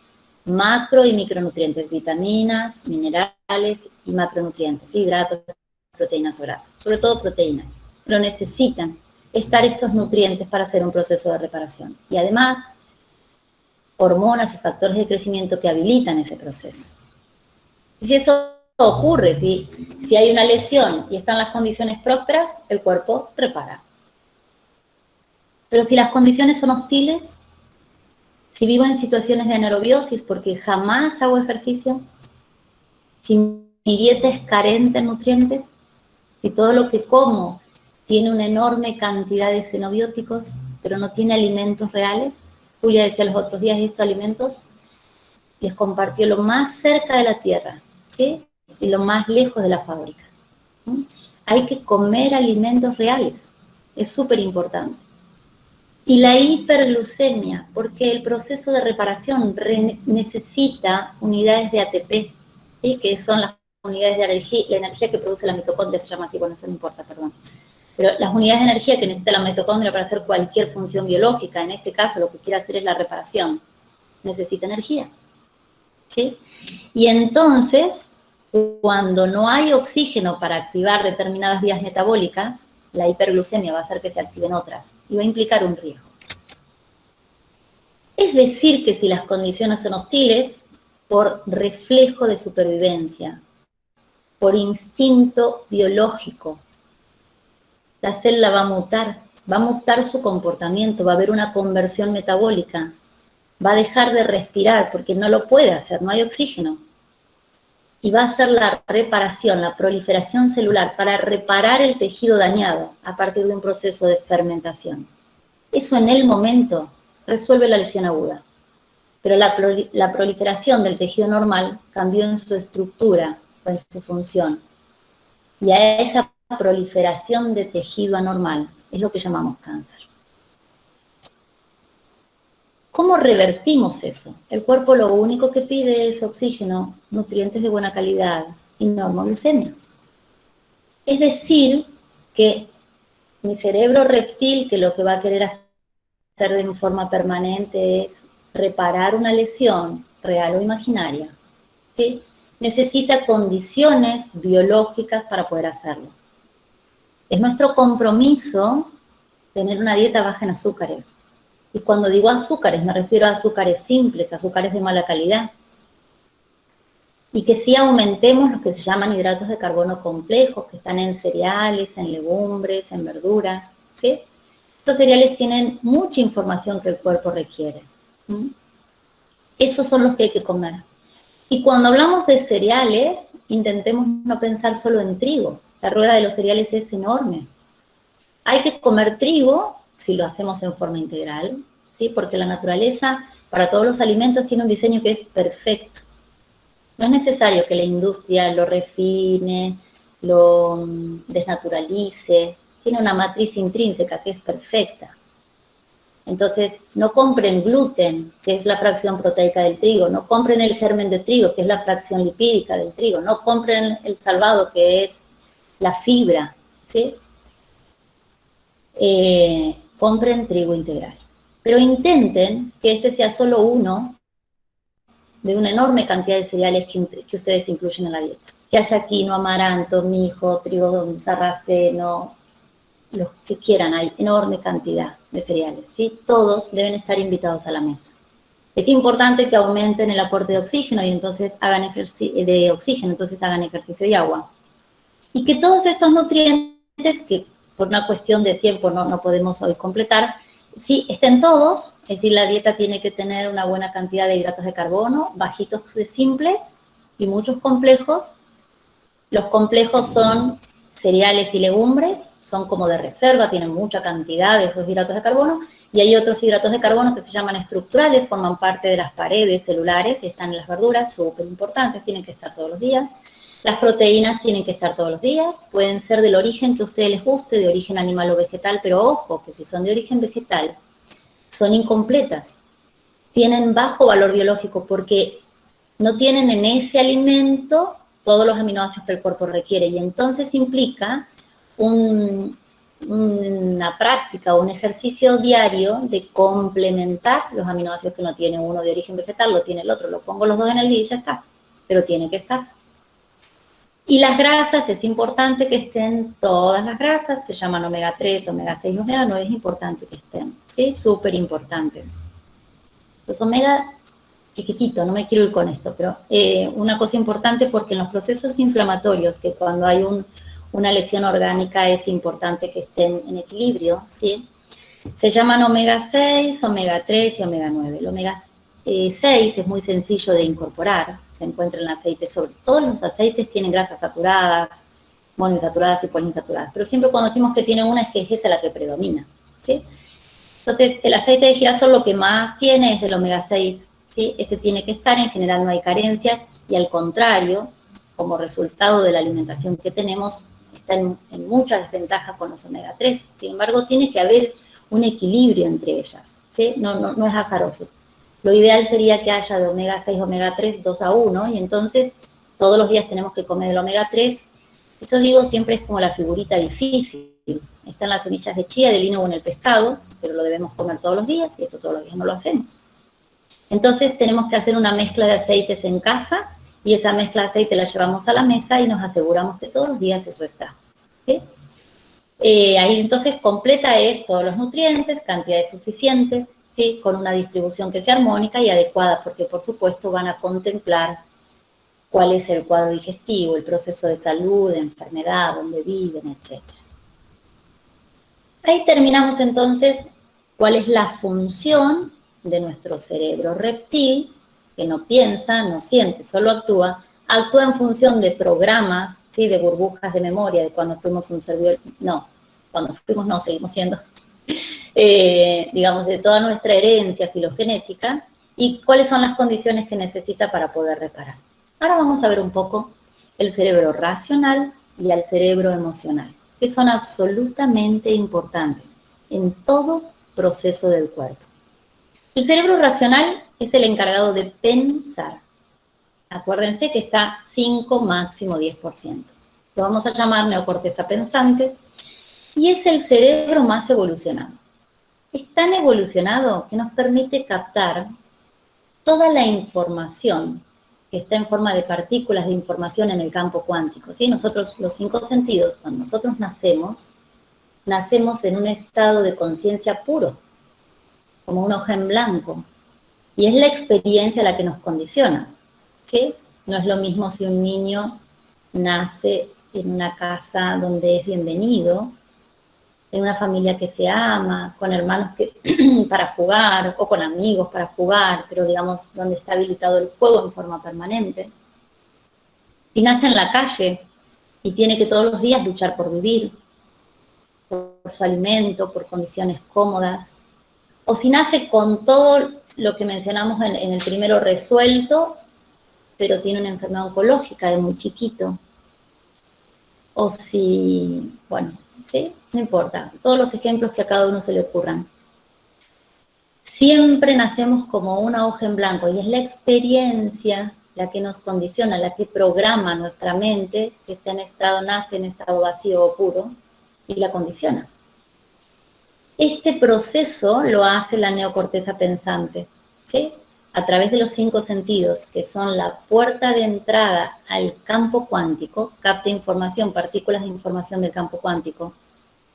macro y micronutrientes, vitaminas, minerales y macronutrientes, hidratos, proteínas o grasas, sobre todo proteínas. Pero necesitan estar estos nutrientes para hacer un proceso de reparación. Y además, hormonas y factores de crecimiento que habilitan ese proceso. Y si eso ocurre, si hay una lesión y están las condiciones prósperas, el cuerpo repara. Pero si las condiciones son hostiles, si vivo en situaciones de anaerobiosis porque jamás hago ejercicio, si mi dieta es carente en nutrientes, si todo lo que como tiene una enorme cantidad de xenobióticos, pero no tiene alimentos reales. Julia decía los otros días, estos alimentos les compartió lo más cerca de la tierra, ¿sí?, y lo más lejos de la fábrica. ¿Sí? Hay que comer alimentos reales. es súper importante. Y la hiperglucemia, porque el proceso de reparación necesita unidades de ATP, ¿sí? Que son las unidades de energía, la energía que produce la mitocondria, se llama así, bueno, eso no importa, perdón. Pero las unidades de energía que necesita la mitocondria para hacer cualquier función biológica, en este caso lo que quiere hacer es la reparación, necesita energía, ¿sí? Y entonces, cuando no hay oxígeno para activar determinadas vías metabólicas, la hiperglucemia va a hacer que se activen otras y va a implicar un riesgo. Es decir, que si las condiciones son hostiles, por reflejo de supervivencia, por instinto biológico, la célula va a mutar su comportamiento, va a haber una conversión metabólica, va a dejar de respirar porque no lo puede hacer, no hay oxígeno. Y va a hacer la reparación, la proliferación celular para reparar el tejido dañado a partir de un proceso de fermentación. Eso en el momento resuelve la lesión aguda. Pero la proliferación del tejido normal cambió en su estructura o en su función. Y a esa proliferación de tejido anormal es lo que llamamos cáncer. ¿Cómo revertimos eso? El cuerpo lo único que pide es oxígeno, nutrientes de buena calidad y normoglucemia. Es decir, que mi cerebro reptil, que lo que va a querer hacer de forma permanente es reparar una lesión real o imaginaria, ¿sí? Necesita condiciones biológicas para poder hacerlo. Es nuestro compromiso tener una dieta baja en azúcares. Y cuando digo azúcares, me refiero a azúcares simples, azúcares de mala calidad. Y que sí aumentemos los que se llaman hidratos de carbono complejos, que están en cereales, en legumbres, en verduras, ¿sí? Estos cereales tienen mucha información que el cuerpo requiere. Esos son los que hay que comer. Y cuando hablamos de cereales, intentemos no pensar solo en trigo. La rueda de los cereales es enorme. Hay que comer trigo si lo hacemos en forma integral, ¿sí? Porque la naturaleza, para todos los alimentos, tiene un diseño que es perfecto. No es necesario que la industria lo refine, lo desnaturalice. Tiene una matriz intrínseca que es perfecta. Entonces, no compren gluten, que es la fracción proteica del trigo, no compren el germen de trigo, que es la fracción lipídica del trigo, no compren el salvado, que es la fibra, ¿sí? Compren trigo integral. Pero intenten que este sea solo uno de una enorme cantidad de cereales que ustedes incluyen en la dieta. Que haya quinoa, amaranto, mijo, trigo sarraceno, los que quieran, hay enorme cantidad de cereales, ¿sí? Todos deben estar invitados a la mesa. Es importante que aumenten el aporte de oxígeno y entonces hagan ejercicio y agua. Y que todos estos nutrientes, que por una cuestión de tiempo no podemos hoy completar, sí estén todos, es decir, la dieta tiene que tener una buena cantidad de hidratos de carbono, bajitos de simples y muchos complejos. Los complejos son cereales y legumbres, son como de reserva, tienen mucha cantidad de esos hidratos de carbono, y hay otros hidratos de carbono que se llaman estructurales, forman parte de las paredes celulares y están en las verduras, súper importantes, tienen que estar todos los días. Las proteínas tienen que estar todos los días, pueden ser del origen que a ustedes les guste, de origen animal o vegetal, pero ojo, que si son de origen vegetal, son incompletas, tienen bajo valor biológico porque no tienen en ese alimento todos los aminoácidos que el cuerpo requiere, y entonces implica una práctica, un ejercicio diario de complementar los aminoácidos que no tiene uno de origen vegetal, lo tiene el otro, lo pongo los dos en el día y ya está, pero tiene que estar. Y las grasas, es importante que estén todas las grasas, se llaman omega 3, omega 6 y omega 9, es importante que estén, ¿sí? Súper importantes. Los omega, chiquitito, no me quiero ir con esto, pero una cosa importante porque en los procesos inflamatorios, que cuando hay una lesión orgánica es importante que estén en equilibrio, ¿sí? Se llaman omega 6, omega 3 y omega 9. El omega 6 es muy sencillo de incorporar, se encuentra en el aceite, sobre todos los aceites tienen grasas saturadas, monoinsaturadas y poliinsaturadas, pero siempre cuando decimos que tiene una es que es esa la que predomina, ¿sí? Entonces, el aceite de girasol lo que más tiene es del omega 6, ¿sí? Ese tiene que estar, en general no hay carencias, y al contrario, como resultado de la alimentación que tenemos, está en mucha desventaja con los omega 3. Sin embargo, tiene que haber un equilibrio entre ellas, ¿sí? No es azaroso. Lo ideal sería que haya de omega 6, omega 3, 2 a 1, y entonces todos los días tenemos que comer el omega 3. Yo digo, siempre es como la figurita difícil. Están las semillas de chía, de lino o en el pescado, pero lo debemos comer todos los días, y esto todos los días no lo hacemos. Entonces tenemos que hacer una mezcla de aceites en casa, y esa mezcla de aceite la llevamos a la mesa y nos aseguramos que todos los días eso está, ¿sí? Ahí entonces completa es todos los nutrientes, cantidades suficientes, ¿sí? Con una distribución que sea armónica y adecuada, porque por supuesto van a contemplar cuál es el cuadro digestivo, el proceso de salud, de enfermedad, dónde viven, etc. Ahí terminamos entonces cuál es la función de nuestro cerebro reptil, que no piensa, no siente, solo actúa en función de programas, ¿sí? De burbujas de memoria, de cuando fuimos un servidor, cuando fuimos no, seguimos siendo, digamos, de toda nuestra herencia filogenética, y cuáles son las condiciones que necesita para poder reparar. Ahora vamos a ver un poco el cerebro racional y el cerebro emocional, que son absolutamente importantes en todo proceso del cuerpo. El cerebro racional es el encargado de pensar. Acuérdense que está 5, máximo 10%. Lo vamos a llamar neocorteza pensante, y es el cerebro más evolucionado. Es tan evolucionado que nos permite captar toda la información que está en forma de partículas de información en el campo cuántico, ¿sí? Nosotros, los 5 sentidos, cuando nosotros nacemos en un estado de conciencia puro, como una hoja en blanco, y es la experiencia la que nos condiciona, ¿sí? No es lo mismo si un niño nace en una casa donde es bienvenido, en una familia que se ama, con hermanos para jugar, o con amigos para jugar, pero digamos, donde está habilitado el juego en forma permanente. Si nace en la calle y tiene que todos los días luchar por vivir, por su alimento, por condiciones cómodas, o si nace con todo lo que mencionamos en el primero resuelto, pero tiene una enfermedad oncológica de muy chiquito, o si, bueno, ¿sí? No importa, todos los ejemplos que a cada uno se le ocurran. Siempre nacemos como una hoja en blanco, y es la experiencia la que nos condiciona, la que programa nuestra mente, que está nace en estado vacío o puro, y la condiciona. Este proceso lo hace la neocorteza pensante, ¿sí? A través de los 5 sentidos, que son la puerta de entrada al campo cuántico, capta información, partículas de información del campo cuántico,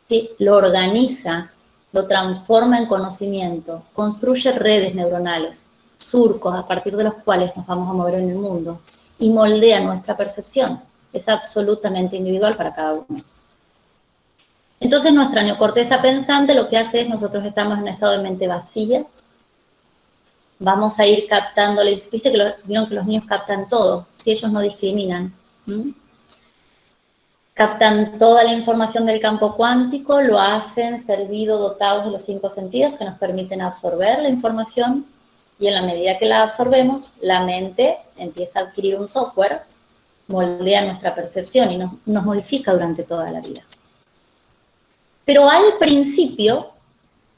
¿sí? Lo organiza, lo transforma en conocimiento, construye redes neuronales, surcos a partir de los cuales nos vamos a mover en el mundo, y moldea nuestra percepción. Es absolutamente individual para cada uno. Entonces nuestra neocorteza pensante lo que hace es, nosotros estamos en un estado de mente vacía, vamos a ir captando, viste que vieron que los niños captan todo, si ellos no discriminan. Captan toda la información del campo cuántico, lo hacen servido, dotados de los 5 sentidos que nos permiten absorber la información, y en la medida que la absorbemos, la mente empieza a adquirir un software, moldea nuestra percepción y nos modifica durante toda la vida. Pero al principio,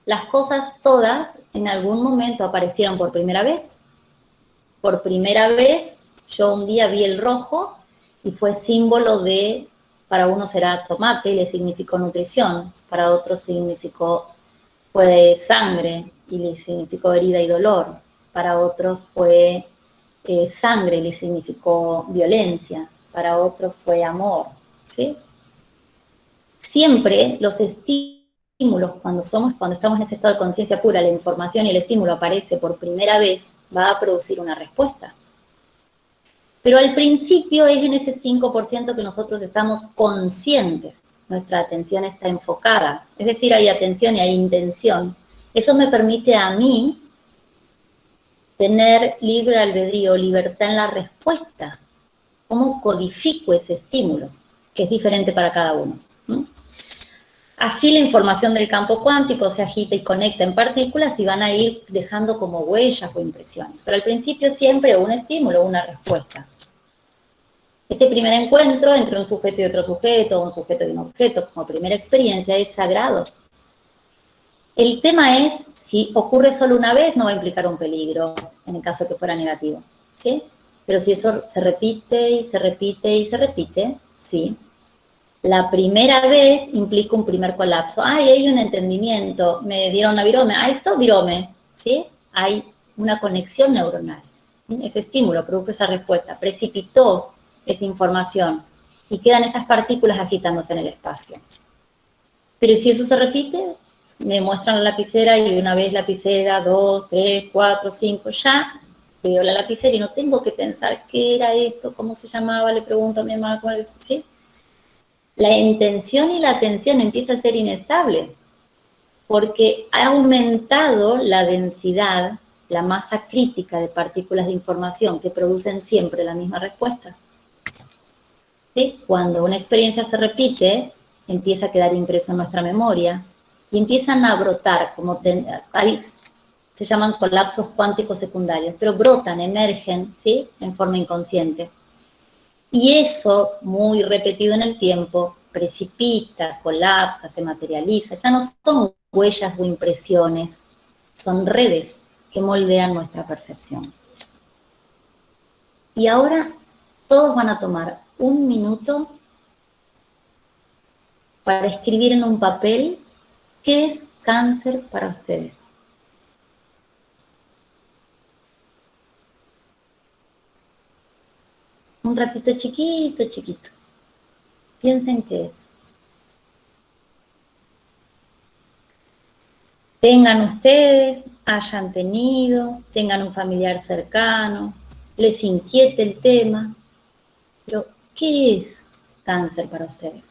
las cosas todas en algún momento aparecieron por primera vez. Por primera vez, yo un día vi el rojo y fue símbolo de, para uno será tomate, le significó nutrición, para otros fue sangre y le significó herida y dolor, para otros fue sangre y le significó violencia, para otros fue amor, ¿sí? Siempre los estímulos, cuando estamos en ese estado de conciencia pura, la información y el estímulo aparece por primera vez, va a producir una respuesta. Pero al principio es en ese 5% que nosotros estamos conscientes, nuestra atención está enfocada, es decir, hay atención y hay intención. Eso me permite a mí tener libre albedrío, libertad en la respuesta. ¿Cómo codifico ese estímulo? Que es diferente para cada uno. Así la información del campo cuántico se agita y conecta en partículas y van a ir dejando como huellas o impresiones. Pero al principio siempre un estímulo, una respuesta. Ese primer encuentro entre un sujeto y otro sujeto, un sujeto y un objeto, como primera experiencia, es sagrado. El tema es, si ocurre solo una vez, no va a implicar un peligro, en el caso que fuera negativo, ¿sí? Pero si eso se repite y se repite y se repite, ¿sí? La primera vez implica un primer colapso. ¡Ay, hay un entendimiento! Me dieron una virome. ¡Ah, esto virome! ¿Sí? Hay una conexión neuronal. Ese estímulo produjo esa respuesta, precipitó esa información y quedan esas partículas agitándose en el espacio. Pero si eso se repite, me muestran la lapicera y una vez lapicera, 2, 3, 4, 5, ya veo la lapicera y no tengo que pensar qué era esto, cómo se llamaba, le pregunto a mi mamá, ¿cómo es? ¿Sí? La intención y la atención empieza a ser inestable, porque ha aumentado la densidad, la masa crítica de partículas de información que producen siempre la misma respuesta. ¿Sí? Cuando una experiencia se repite, empieza a quedar impreso en nuestra memoria y empiezan a brotar, como se llaman colapsos cuánticos secundarios, pero brotan, emergen, ¿sí? En forma inconsciente. Y eso, muy repetido en el tiempo, precipita, colapsa, se materializa. Ya no son huellas o impresiones, son redes que moldean nuestra percepción. Y ahora todos van a tomar un minuto para escribir en un papel qué es cáncer para ustedes. Un ratito chiquito, chiquito. Piensen qué es. Tengan ustedes, hayan tenido, tengan un familiar cercano, les inquiete el tema, pero ¿qué es cáncer para ustedes?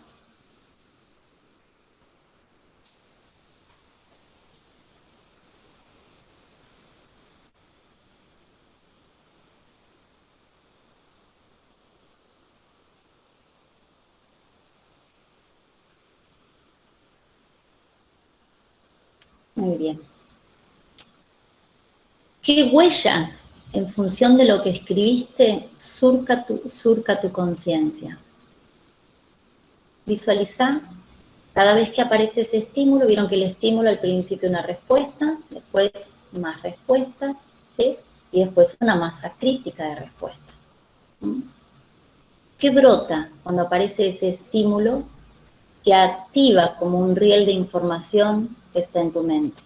Muy bien. ¿Qué huellas, en función de lo que escribiste, surca tu conciencia? Visualiza cada vez que aparece ese estímulo. Vieron que el estímulo al principio una respuesta, después más respuestas, ¿sí? Y después una masa crítica de respuesta. ¿Qué brota cuando aparece ese estímulo que activa como un riel de información que está en tu mente?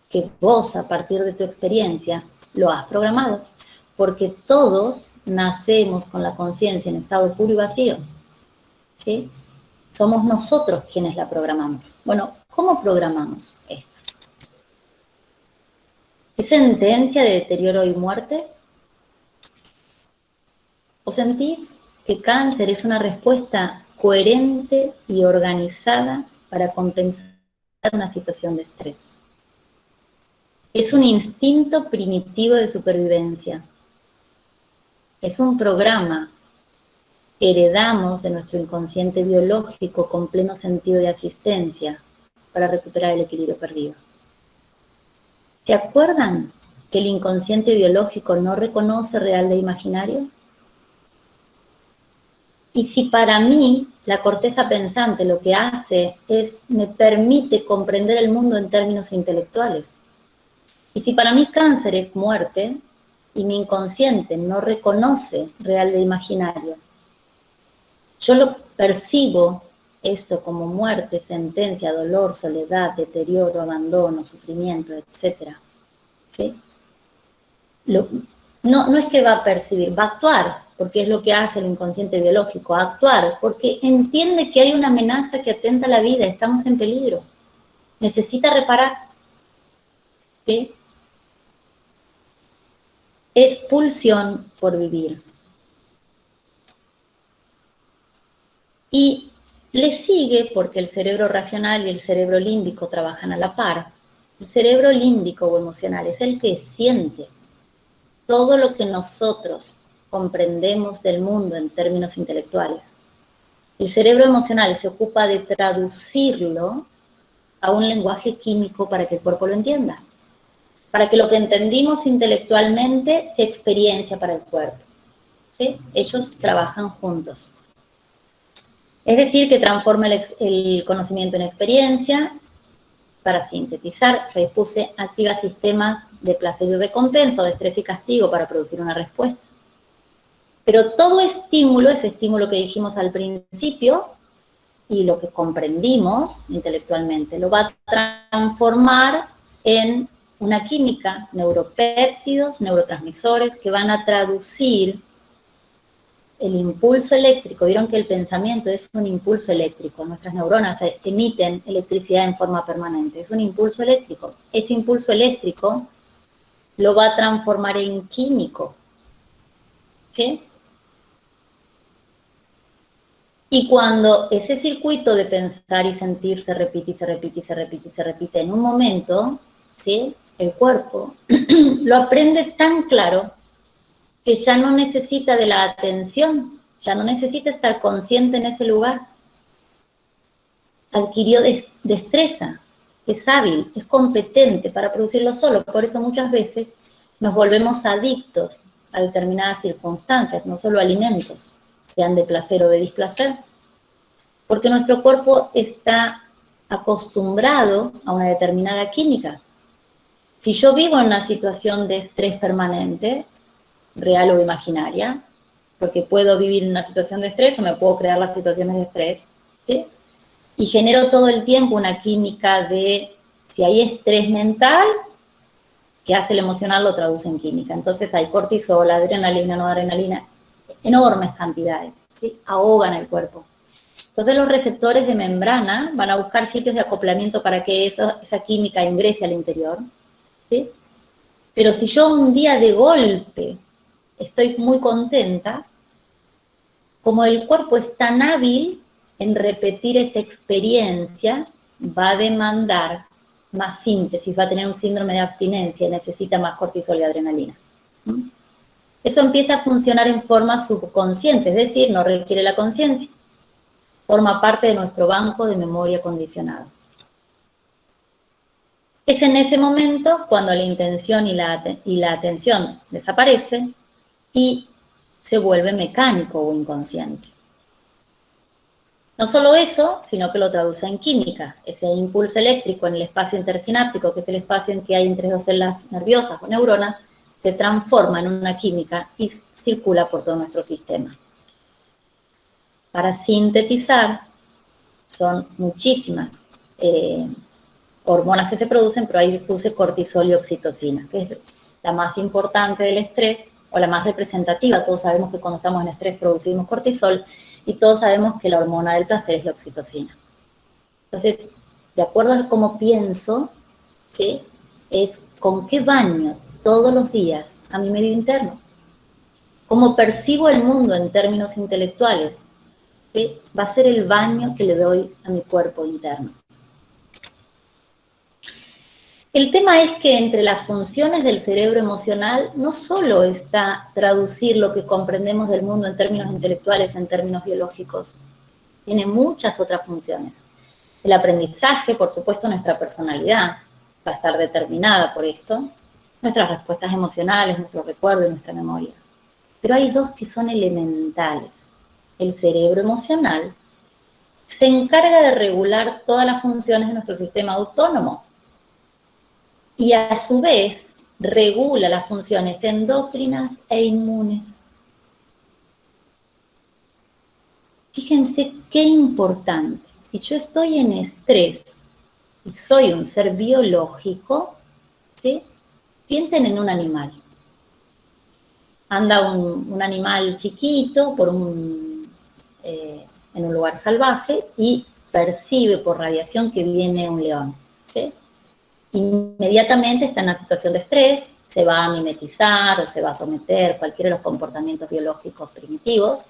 Que vos, a partir de tu experiencia, lo has programado. Porque todos nacemos con la conciencia en estado puro y vacío, ¿sí? Somos nosotros quienes la programamos. Bueno, ¿cómo programamos esto? ¿Es sentencia de deterioro y muerte? ¿O sentís que cáncer es una respuesta coherente y organizada para compensar una situación de estrés? Es un instinto primitivo de supervivencia. Es un programa que heredamos de nuestro inconsciente biológico con pleno sentido de asistencia para recuperar el equilibrio perdido. ¿Se acuerdan que el inconsciente biológico no reconoce real de imaginario? Y si para mí la corteza pensante lo que hace es, me permite comprender el mundo en términos intelectuales. Y si para mí cáncer es muerte, y mi inconsciente no reconoce real de imaginario, yo lo percibo esto como muerte, sentencia, dolor, soledad, deterioro, abandono, sufrimiento, etc. ¿Sí? No es que va a percibir, va a actuar, porque es lo que hace el inconsciente biológico, actuar, porque entiende que hay una amenaza que atenta a la vida, estamos en peligro, necesita reparar. ¿Sí? Es pulsión por vivir. Y le sigue porque el cerebro racional y el cerebro límbico trabajan a la par. El cerebro límbico o emocional es el que siente todo lo que nosotros comprendemos del mundo en términos intelectuales. El cerebro emocional se ocupa de traducirlo a un lenguaje químico para que el cuerpo lo entienda. Para que lo que entendimos intelectualmente se experiencia para el cuerpo. ¿sí? Ellos trabajan juntos. Es decir, que transforma el conocimiento en experiencia. Para sintetizar, repuse activa sistemas de placer y recompensa, o de estrés y castigo para producir una respuesta. Pero todo estímulo, ese estímulo que dijimos al principio, y lo que comprendimos intelectualmente, lo va a transformar en una química, neuropéptidos, neurotransmisores, que van a traducir el impulso eléctrico. Vieron que el pensamiento es un impulso eléctrico, nuestras neuronas emiten electricidad en forma permanente, es un impulso eléctrico. Ese impulso eléctrico lo va a transformar en químico, ¿sí? Y cuando ese circuito de pensar y sentir se repite y se repite y se repite y se repite en un momento, ¿sí? El cuerpo lo aprende tan claro que ya no necesita de la atención, ya no necesita estar consciente en ese lugar. Adquirió destreza, es hábil, es competente para producirlo solo. Por eso muchas veces nos volvemos adictos a determinadas circunstancias, no solo alimentos, sean de placer o de displacer, porque nuestro cuerpo está acostumbrado a una determinada química. Si yo vivo en una situación de estrés permanente, real o imaginaria, porque puedo vivir en una situación de estrés o me puedo crear las situaciones de estrés, ¿sí? Y genero todo el tiempo una química de, si hay estrés mental, que hace el emocional lo traduce en química. Entonces hay cortisol, adrenalina, noradrenalina, enormes cantidades, ¿sí? Ahogan el cuerpo. Entonces los receptores de membrana van a buscar sitios de acoplamiento para que esa química ingrese al interior, ¿sí? Pero si yo un día de golpe estoy muy contenta, como el cuerpo es tan hábil en repetir esa experiencia, va a demandar más síntesis, va a tener un síndrome de abstinencia, necesita más cortisol y adrenalina. Eso empieza a funcionar en forma subconsciente, es decir, no requiere la conciencia. Forma parte de nuestro banco de memoria condicionado. Es en ese momento cuando la intención y la atención desaparecen y se vuelve mecánico o inconsciente. No solo eso, sino que lo traduce en química. Ese impulso eléctrico en el espacio intersináptico, que es el espacio en que hay entre dos células nerviosas o neuronas, se transforma en una química y circula por todo nuestro sistema. Para sintetizar, son muchísimas hormonas que se producen, pero ahí puse cortisol y oxitocina, que es la más importante del estrés, o la más representativa. Todos sabemos que cuando estamos en estrés producimos cortisol, y todos sabemos que la hormona del placer es la oxitocina. Entonces, de acuerdo a cómo pienso, ¿sí? Es con qué baño todos los días a mi medio interno. Cómo percibo el mundo en términos intelectuales, ¿sí? Va a ser el baño que le doy a mi cuerpo interno. El tema es que entre las funciones del cerebro emocional no solo está traducir lo que comprendemos del mundo en términos intelectuales, en términos biológicos, tiene muchas otras funciones. El aprendizaje, por supuesto, nuestra personalidad va a estar determinada por esto, nuestras respuestas emocionales, nuestro recuerdo y nuestra memoria. Pero hay dos que son elementales. El cerebro emocional se encarga de regular todas las funciones de nuestro sistema autónomo, y a su vez regula las funciones endocrinas e inmunes. Fíjense qué importante. Si yo estoy en estrés y soy un ser biológico, ¿sí? Piensen en un animal. Anda un animal chiquito en un lugar salvaje y percibe por radiación que viene un león, ¿sí? Inmediatamente está en una situación de estrés, se va a mimetizar o se va a someter, cualquiera de los comportamientos biológicos primitivos,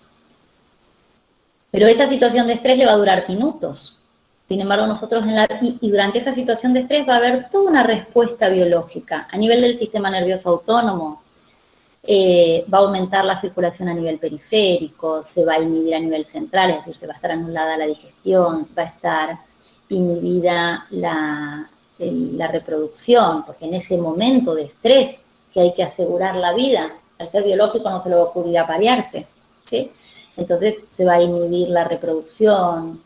pero esa situación de estrés le va a durar minutos. Sin embargo, nosotros y durante esa situación de estrés va a haber toda una respuesta biológica a nivel del sistema nervioso autónomo. Va a aumentar la circulación a nivel periférico, se va a inhibir a nivel central, es decir, se va a estar anulada la digestión, va a estar inhibida la reproducción, porque en ese momento de estrés que hay que asegurar la vida, Al ser biológico no se le va a ocurrir aparearse, ¿sí? Entonces se va a inhibir la reproducción,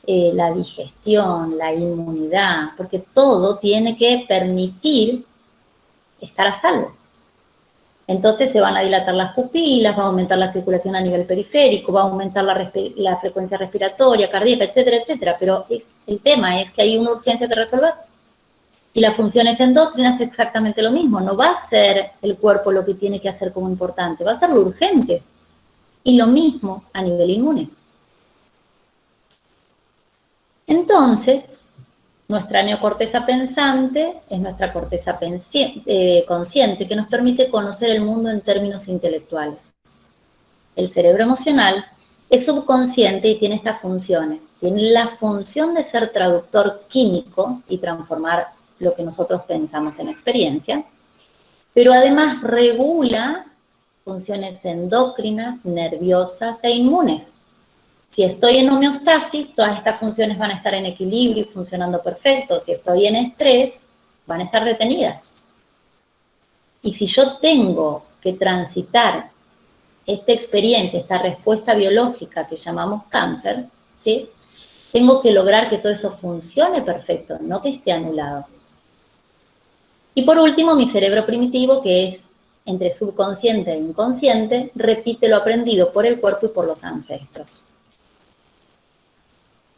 la digestión, la inmunidad, porque todo tiene que permitir estar a salvo. Entonces se van a dilatar las pupilas, va a aumentar la circulación a nivel periférico, va a aumentar la frecuencia respiratoria, cardíaca, etcétera, etcétera. Pero el tema es que hay una urgencia que resolver. Y las funciones endócrinas es exactamente lo mismo. No va a ser el cuerpo lo que tiene que hacer como importante, va a ser lo urgente. Y lo mismo a nivel inmune. Entonces, nuestra neocorteza pensante es nuestra corteza consciente que nos permite conocer el mundo en términos intelectuales. El cerebro emocional es subconsciente y tiene estas funciones. Tiene la función de ser traductor químico y transformar lo que nosotros pensamos en experiencia, pero además regula funciones endócrinas, nerviosas e inmunes. Si estoy en homeostasis, todas estas funciones van a estar en equilibrio y funcionando perfecto. Si estoy en estrés, van a estar detenidas. Y si yo tengo que transitar esta experiencia, esta respuesta biológica que llamamos cáncer, ¿sí? Tengo que lograr que todo eso funcione perfecto, no que esté anulado. Y por último, mi cerebro primitivo, que es entre subconsciente e inconsciente, repite lo aprendido por el cuerpo y por los ancestros.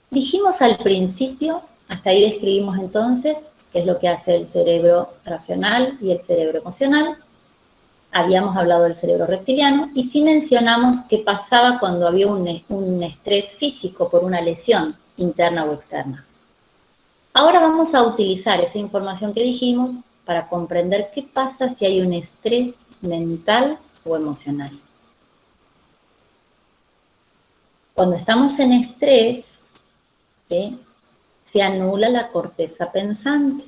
Dijimos al principio, hasta ahí describimos entonces, qué es lo que hace el cerebro racional y el cerebro emocional. Habíamos hablado del cerebro reptiliano y sí mencionamos qué pasaba cuando había un estrés físico por una lesión interna o externa. Ahora vamos a utilizar esa información que dijimos para comprender qué pasa si hay un estrés mental o emocional. Cuando estamos en estrés, ¿sí?, se anula la corteza pensante,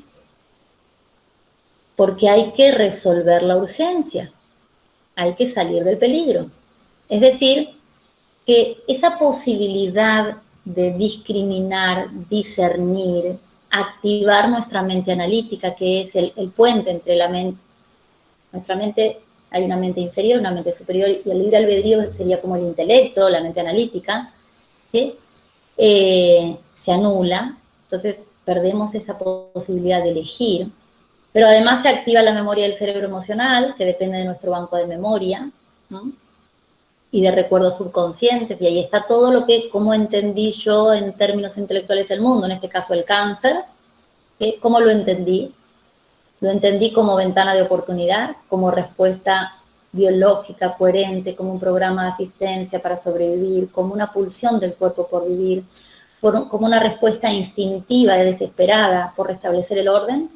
porque hay que resolver la urgencia, hay que salir del peligro. Es decir, que esa posibilidad de discriminar, discernir, activar nuestra mente analítica, que es el puente entre la mente, nuestra mente, hay una mente inferior, una mente superior, y el libre albedrío sería como el intelecto, la mente analítica, ¿sí? Se anula, entonces perdemos esa posibilidad de elegir, pero además se activa la memoria del cerebro emocional, que depende de nuestro banco de memoria, ¿no?, y de recuerdos subconscientes, y ahí está todo lo que, cómo entendí yo en términos intelectuales el mundo, en este caso el cáncer, ¿cómo lo entendí? Lo entendí como ventana de oportunidad, como respuesta biológica coherente, como un programa de asistencia para sobrevivir, como una pulsión del cuerpo por vivir, como una respuesta instintiva y desesperada por restablecer el orden,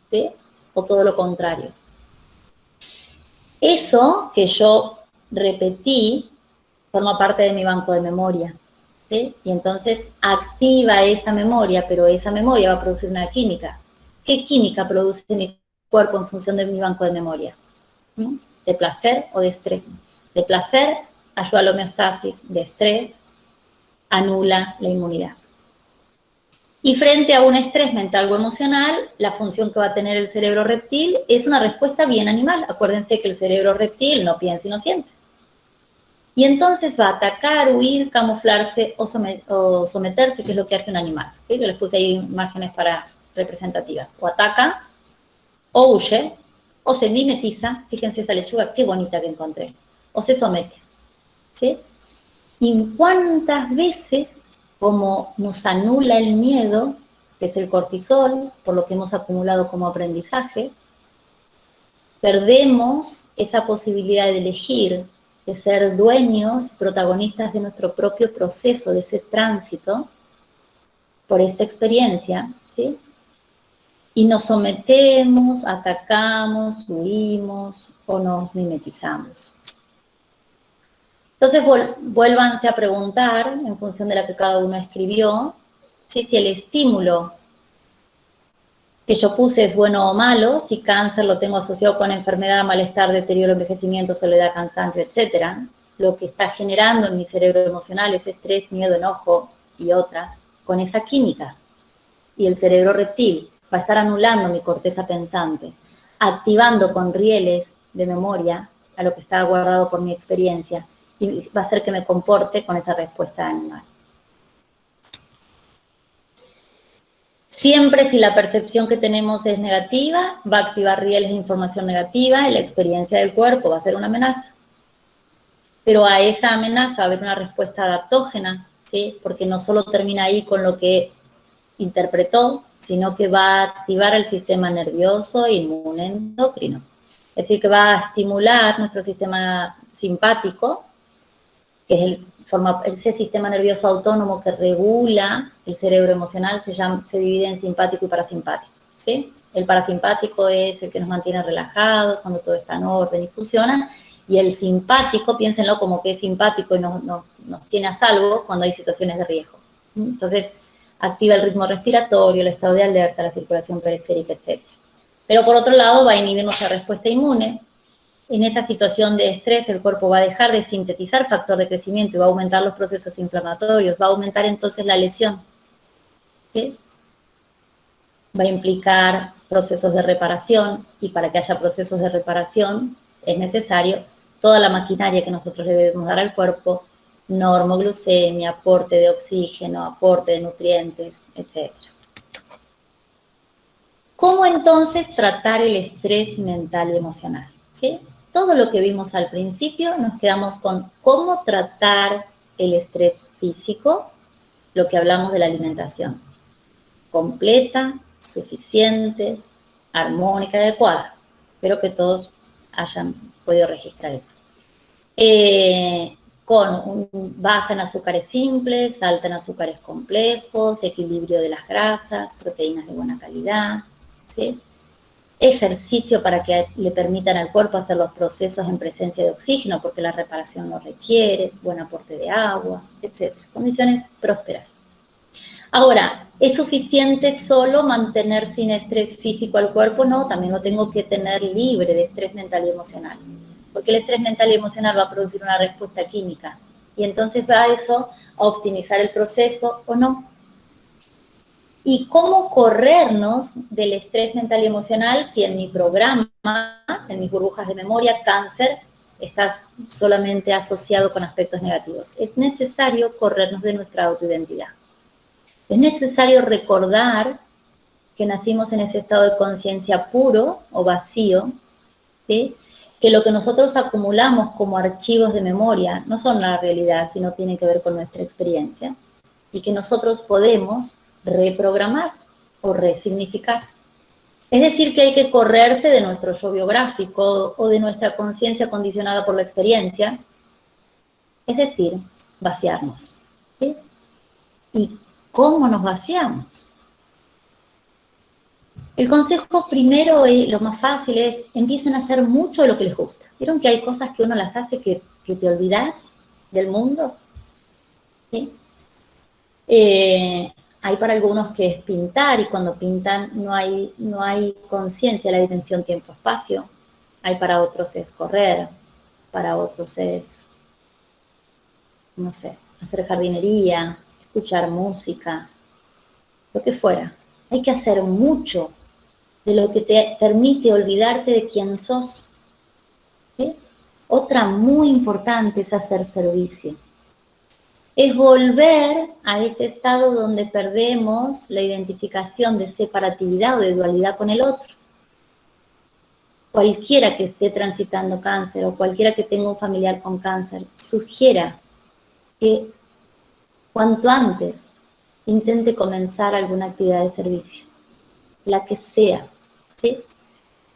¿sí?, o todo lo contrario. Eso que yo repetí forma parte de mi banco de memoria, ¿sí? Y entonces activa esa memoria, pero esa memoria va a producir una química. ¿Qué química produce mi cuerpo en función de mi banco de memoria? ¿De placer o de estrés? De placer ayuda a la homeostasis, de estrés anula la inmunidad. Y frente a un estrés mental o emocional, la función que va a tener el cerebro reptil es una respuesta bien animal. Acuérdense que el cerebro reptil no piensa y no siente. Y entonces va a atacar, huir, camuflarse o someterse, que es lo que hace un animal. ¿Sí? Yo les puse ahí imágenes representativas. O ataca, o huye, o se mimetiza. Fíjense esa lechuga, qué bonita que encontré. O se somete. ¿Sí? Y cuántas veces, como nos anula el miedo, que es el cortisol, por lo que hemos acumulado como aprendizaje, perdemos esa posibilidad de elegir, de ser dueños, protagonistas de nuestro propio proceso, de ese tránsito por esta experiencia, ¿sí? Y nos sometemos, atacamos, huimos o nos mimetizamos. Entonces vuélvanse a preguntar, en función de lo que cada uno escribió, ¿sí?, si el estímulo que yo puse es bueno o malo, si cáncer lo tengo asociado con enfermedad, malestar, deterioro, envejecimiento, soledad, cansancio, etc. Lo que está generando en mi cerebro emocional es estrés, miedo, enojo y otras, con esa química. Y el cerebro reptil va a estar anulando mi corteza pensante, activando con rieles de memoria a lo que está guardado por mi experiencia, y va a hacer que me comporte con esa respuesta animal. Siempre si la percepción que tenemos es negativa, va a activar rieles de información negativa y la experiencia del cuerpo va a ser una amenaza. Pero a esa amenaza va a haber una respuesta adaptógena, ¿sí? Porque no solo termina ahí con lo que interpretó, sino que va a activar el sistema nervioso inmune endocrino. Es decir, que va a estimular nuestro sistema simpático, que es ese sistema nervioso autónomo que regula el cerebro emocional, se divide en simpático y parasimpático, ¿sí? El parasimpático es el que nos mantiene relajados, cuando todo está en orden y funciona, y el simpático, piénsenlo como que es simpático y nos tiene a salvo cuando hay situaciones de riesgo. Entonces, activa el ritmo respiratorio, el estado de alerta, la circulación periférica, etc. Pero por otro lado, va a inhibir nuestra respuesta inmune. En esa situación de estrés, el cuerpo va a dejar de sintetizar factor de crecimiento y va a aumentar los procesos inflamatorios, va a aumentar entonces la lesión, ¿sí? Va a implicar procesos de reparación, y para que haya procesos de reparación es necesario toda la maquinaria que nosotros le debemos dar al cuerpo: normoglucemia, aporte de oxígeno, aporte de nutrientes, etc. ¿Cómo entonces tratar el estrés mental y emocional? ¿Sí? Todo lo que vimos al principio, nos quedamos con cómo tratar el estrés físico, lo que hablamos de la alimentación: completa, suficiente, armónica y adecuada. Espero que todos hayan podido registrar eso. Con baja en azúcares simples, alta en azúcares complejos, equilibrio de las grasas, proteínas de buena calidad, ¿sí? Ejercicio para que le permitan al cuerpo hacer los procesos en presencia de oxígeno, porque la reparación lo requiere, buen aporte de agua, etc. Condiciones prósperas. Ahora, ¿es suficiente solo mantener sin estrés físico al cuerpo? No, también lo tengo que tener libre de estrés mental y emocional, porque el estrés mental y emocional va a producir una respuesta química, y entonces va eso a optimizar el proceso o no. ¿Y cómo corrernos del estrés mental y emocional si en mi programa, en mis burbujas de memoria, cáncer está solamente asociado con aspectos negativos? Es necesario corrernos de nuestra autoidentidad. Es necesario recordar que nacimos en ese estado de conciencia puro o vacío, ¿sí? Que lo que nosotros acumulamos como archivos de memoria no son la realidad, sino tienen que ver con nuestra experiencia, y que nosotros podemos reprogramar o resignificar. Es decir, que hay que correrse de nuestro yo biográfico o de nuestra conciencia condicionada por la experiencia, es decir, vaciarnos, ¿sí? ¿Y cómo nos vaciamos? El consejo primero, y lo más fácil, es: empiecen a hacer mucho de lo que les gusta. ¿Vieron que hay cosas que uno las hace que te olvidás del mundo? ¿Sí? Hay para algunos que es pintar, y cuando pintan no hay conciencia de la dimensión tiempo-espacio. Hay para otros es correr, para otros es, no sé, hacer jardinería, escuchar música, lo que fuera. Hay que hacer mucho de lo que te permite olvidarte de quién sos, ¿sí? Otra muy importante es hacer servicio. Es volver a ese estado donde perdemos la identificación de separatividad o de dualidad con el otro. Cualquiera que esté transitando cáncer o cualquiera que tenga un familiar con cáncer, sugiera que cuanto antes intente comenzar alguna actividad de servicio, la que sea, ¿sí?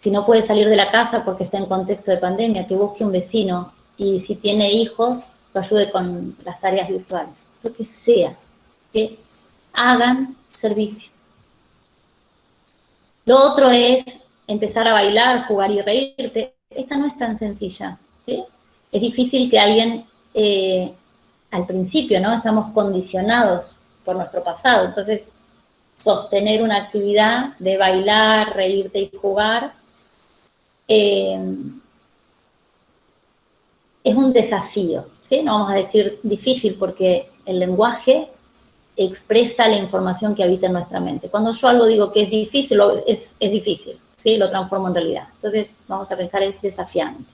Si no puede salir de la casa porque está en contexto de pandemia, que busque un vecino, y si tiene hijos, lo ayude con las tareas virtuales, lo que sea, que hagan servicio. Lo otro es empezar a bailar, jugar y reírte. Esta no es tan sencilla, ¿sí? Es difícil que alguien, al principio, ¿no? Estamos condicionados por nuestro pasado, entonces sostener una actividad de bailar, reírte y jugar es un desafío, ¿sí? No vamos a decir difícil, porque el lenguaje expresa la información que habita en nuestra mente. Cuando yo algo digo que es difícil, es difícil, ¿sí? Lo transformo en realidad. Entonces vamos a pensar es desafiante.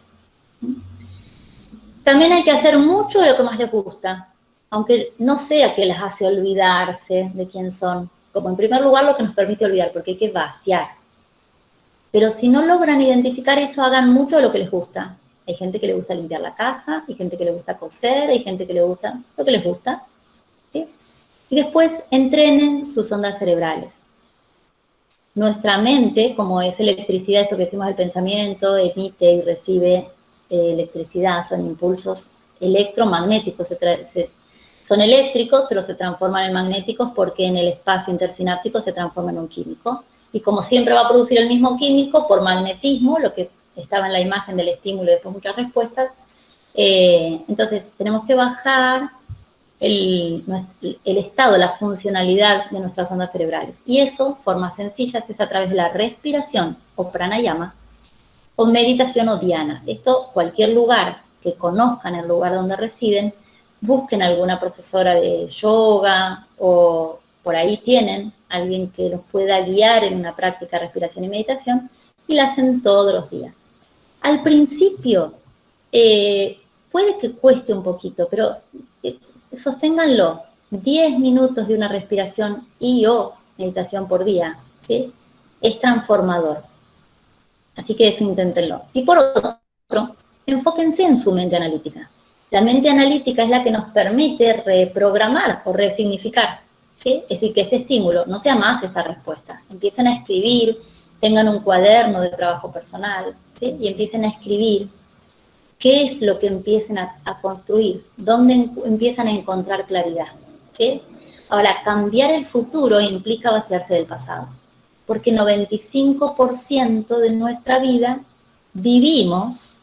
También hay que hacer mucho de lo que más les gusta, aunque no sea que les hace olvidarse de quién son. Como en primer lugar lo que nos permite olvidar, porque hay que vaciar. Pero si no logran identificar eso, hagan mucho de lo que les gusta. Hay gente que le gusta limpiar la casa, hay gente que le gusta coser, hay gente que le gusta lo que les gusta. ¿Sí? Y después entrenen sus ondas cerebrales. Nuestra mente, como es electricidad, esto que decimos el pensamiento, emite y recibe electricidad, son impulsos electromagnéticos, son eléctricos, pero se transforman en magnéticos porque en el espacio intersináptico se transforma en un químico. Y como siempre va a producir el mismo químico, por magnetismo, lo que estaba en la imagen del estímulo y después muchas respuestas, entonces tenemos que bajar el estado, la funcionalidad de nuestras ondas cerebrales. Y eso, formas sencillas, es a través de la respiración o pranayama o meditación o dhyana. Esto, cualquier lugar que conozcan el lugar donde residen, busquen alguna profesora de yoga o por ahí tienen alguien que los pueda guiar en una práctica de respiración y meditación y la hacen todos los días. Al principio, puede que cueste un poquito, pero sosténganlo. 10 minutos de una respiración y o meditación por día, ¿sí? Es transformador. Así que eso inténtenlo. Y por otro, enfóquense en su mente analítica. La mente analítica es la que nos permite reprogramar o resignificar, ¿sí? Es decir, que este estímulo no sea más esta respuesta. Empiecen a escribir, tengan un cuaderno de trabajo personal, ¿sí? Y empiecen a escribir qué es lo que empiecen a construir, dónde empiezan a encontrar claridad, ¿sí? Ahora, cambiar el futuro implica vaciarse del pasado, porque 95% de nuestra vida vivimos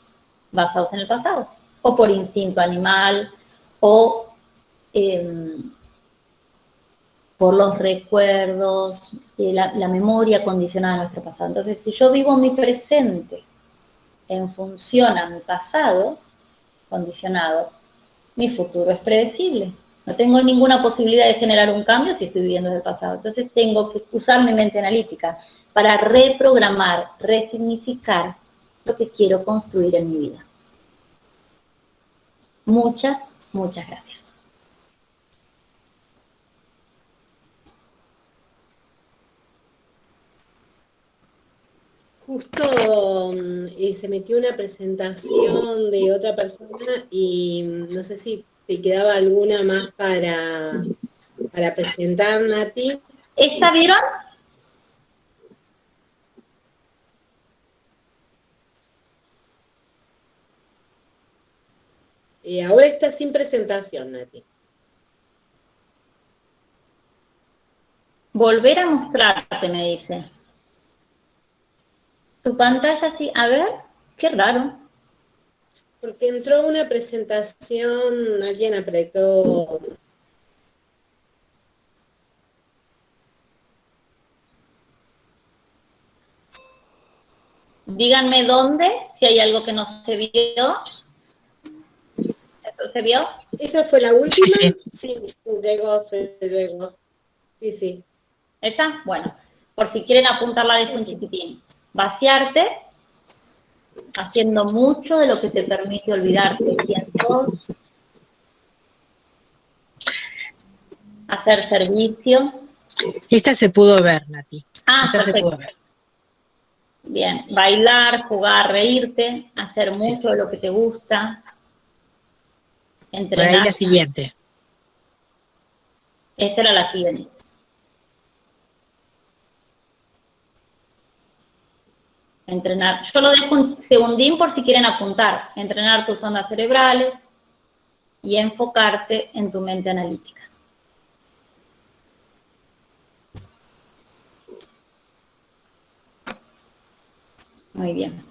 basados en el pasado, o por instinto animal, o por los recuerdos, la memoria condicionada de nuestro pasado. Entonces, si yo vivo mi presente en función a mi pasado condicionado, mi futuro es predecible. No tengo ninguna posibilidad de generar un cambio si estoy viviendo del pasado. Entonces tengo que usar mi mente analítica para reprogramar, resignificar lo que quiero construir en mi vida. Muchas, muchas gracias. Justo se metió una presentación de otra persona y no sé si te quedaba alguna más para presentar, Nati. ¿Esta vieron? Ahora está sin presentación, Nati. Volver a mostrarte, me dice. Tu pantalla sí, a ver, qué raro. Porque entró una presentación, alguien apretó. Díganme dónde, si hay algo que no se vio. ¿Esto se vio? ¿Esa fue la última? Sí, Sí, llegó. Sí, sí. ¿Esa? Bueno, por si quieren apuntarla de un chiquitín. Vaciarte, haciendo mucho de lo que te permite olvidarte quién sos. Hacer servicio. Esta se pudo ver, Nati. Ah, Esta perfecto. se pudo ver. Bien, bailar, jugar, reírte, hacer mucho de lo que te gusta. Entrenar. Por ahí la siguiente. Esta era la siguiente. Entrenar. Yo lo dejo un segundín por si quieren apuntar. Entrenar tus ondas cerebrales y enfocarte en tu mente analítica. Muy bien.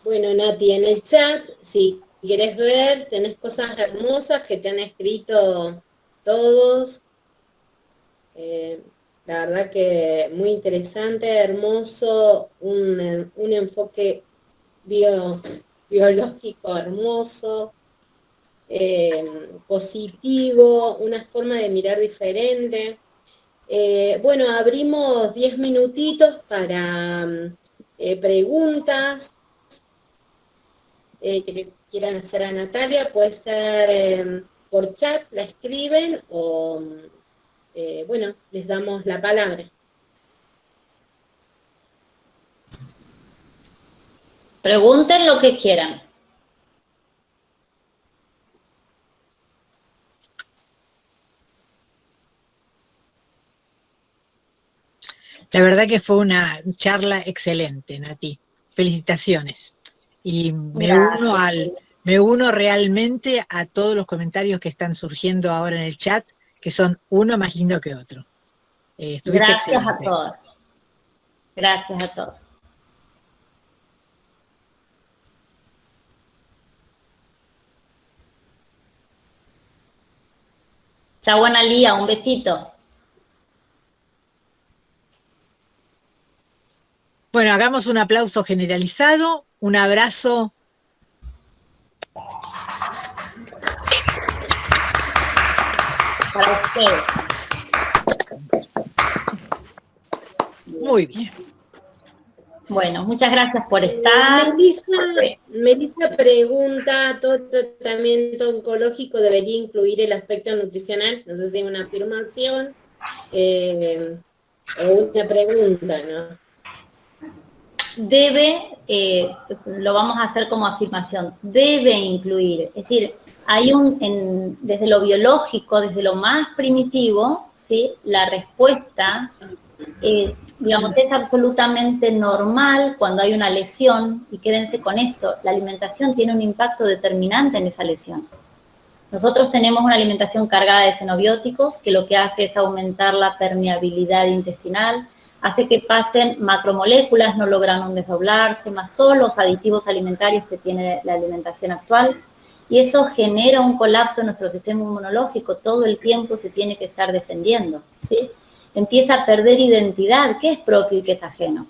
Bueno, Nati, en el chat, si quieres ver, tenés cosas hermosas que te han escrito todos. La verdad que muy interesante, hermoso, un enfoque biológico hermoso, positivo, una forma de mirar diferente. Bueno, abrimos 10 minutitos para preguntas. que quieran hacer a Natalia, puede ser por chat, la escriben o, bueno, les damos la palabra. Pregunten lo que quieran. La verdad que fue una charla excelente, Nati. Felicitaciones. Y Gracias. me uno realmente a todos los comentarios que están surgiendo ahora en el chat, que son uno más lindo que otro. Estuviste Gracias a excelente. todos. Gracias a todos. Chau, Analía, un besito. Bueno, hagamos un aplauso generalizado, un abrazo. Para ustedes. Muy bien. Bueno, muchas gracias por estar. Melissa pregunta, ¿todo tratamiento oncológico debería incluir el aspecto nutricional? No sé si es una afirmación o una pregunta, ¿no? Debe, lo vamos a hacer como afirmación, debe incluir, es decir, hay desde lo biológico, desde lo más primitivo, ¿sí? La respuesta digamos, es absolutamente normal cuando hay una lesión, y quédense con esto, la alimentación tiene un impacto determinante en esa lesión. Nosotros tenemos una alimentación cargada de xenobióticos, que lo que hace es aumentar la permeabilidad intestinal, hace que pasen macromoléculas, no logran desdoblarse, más todos los aditivos alimentarios que tiene la alimentación actual, y eso genera un colapso en nuestro sistema inmunológico, todo el tiempo se tiene que estar defendiendo, ¿sí? Empieza a perder identidad, qué es propio y qué es ajeno.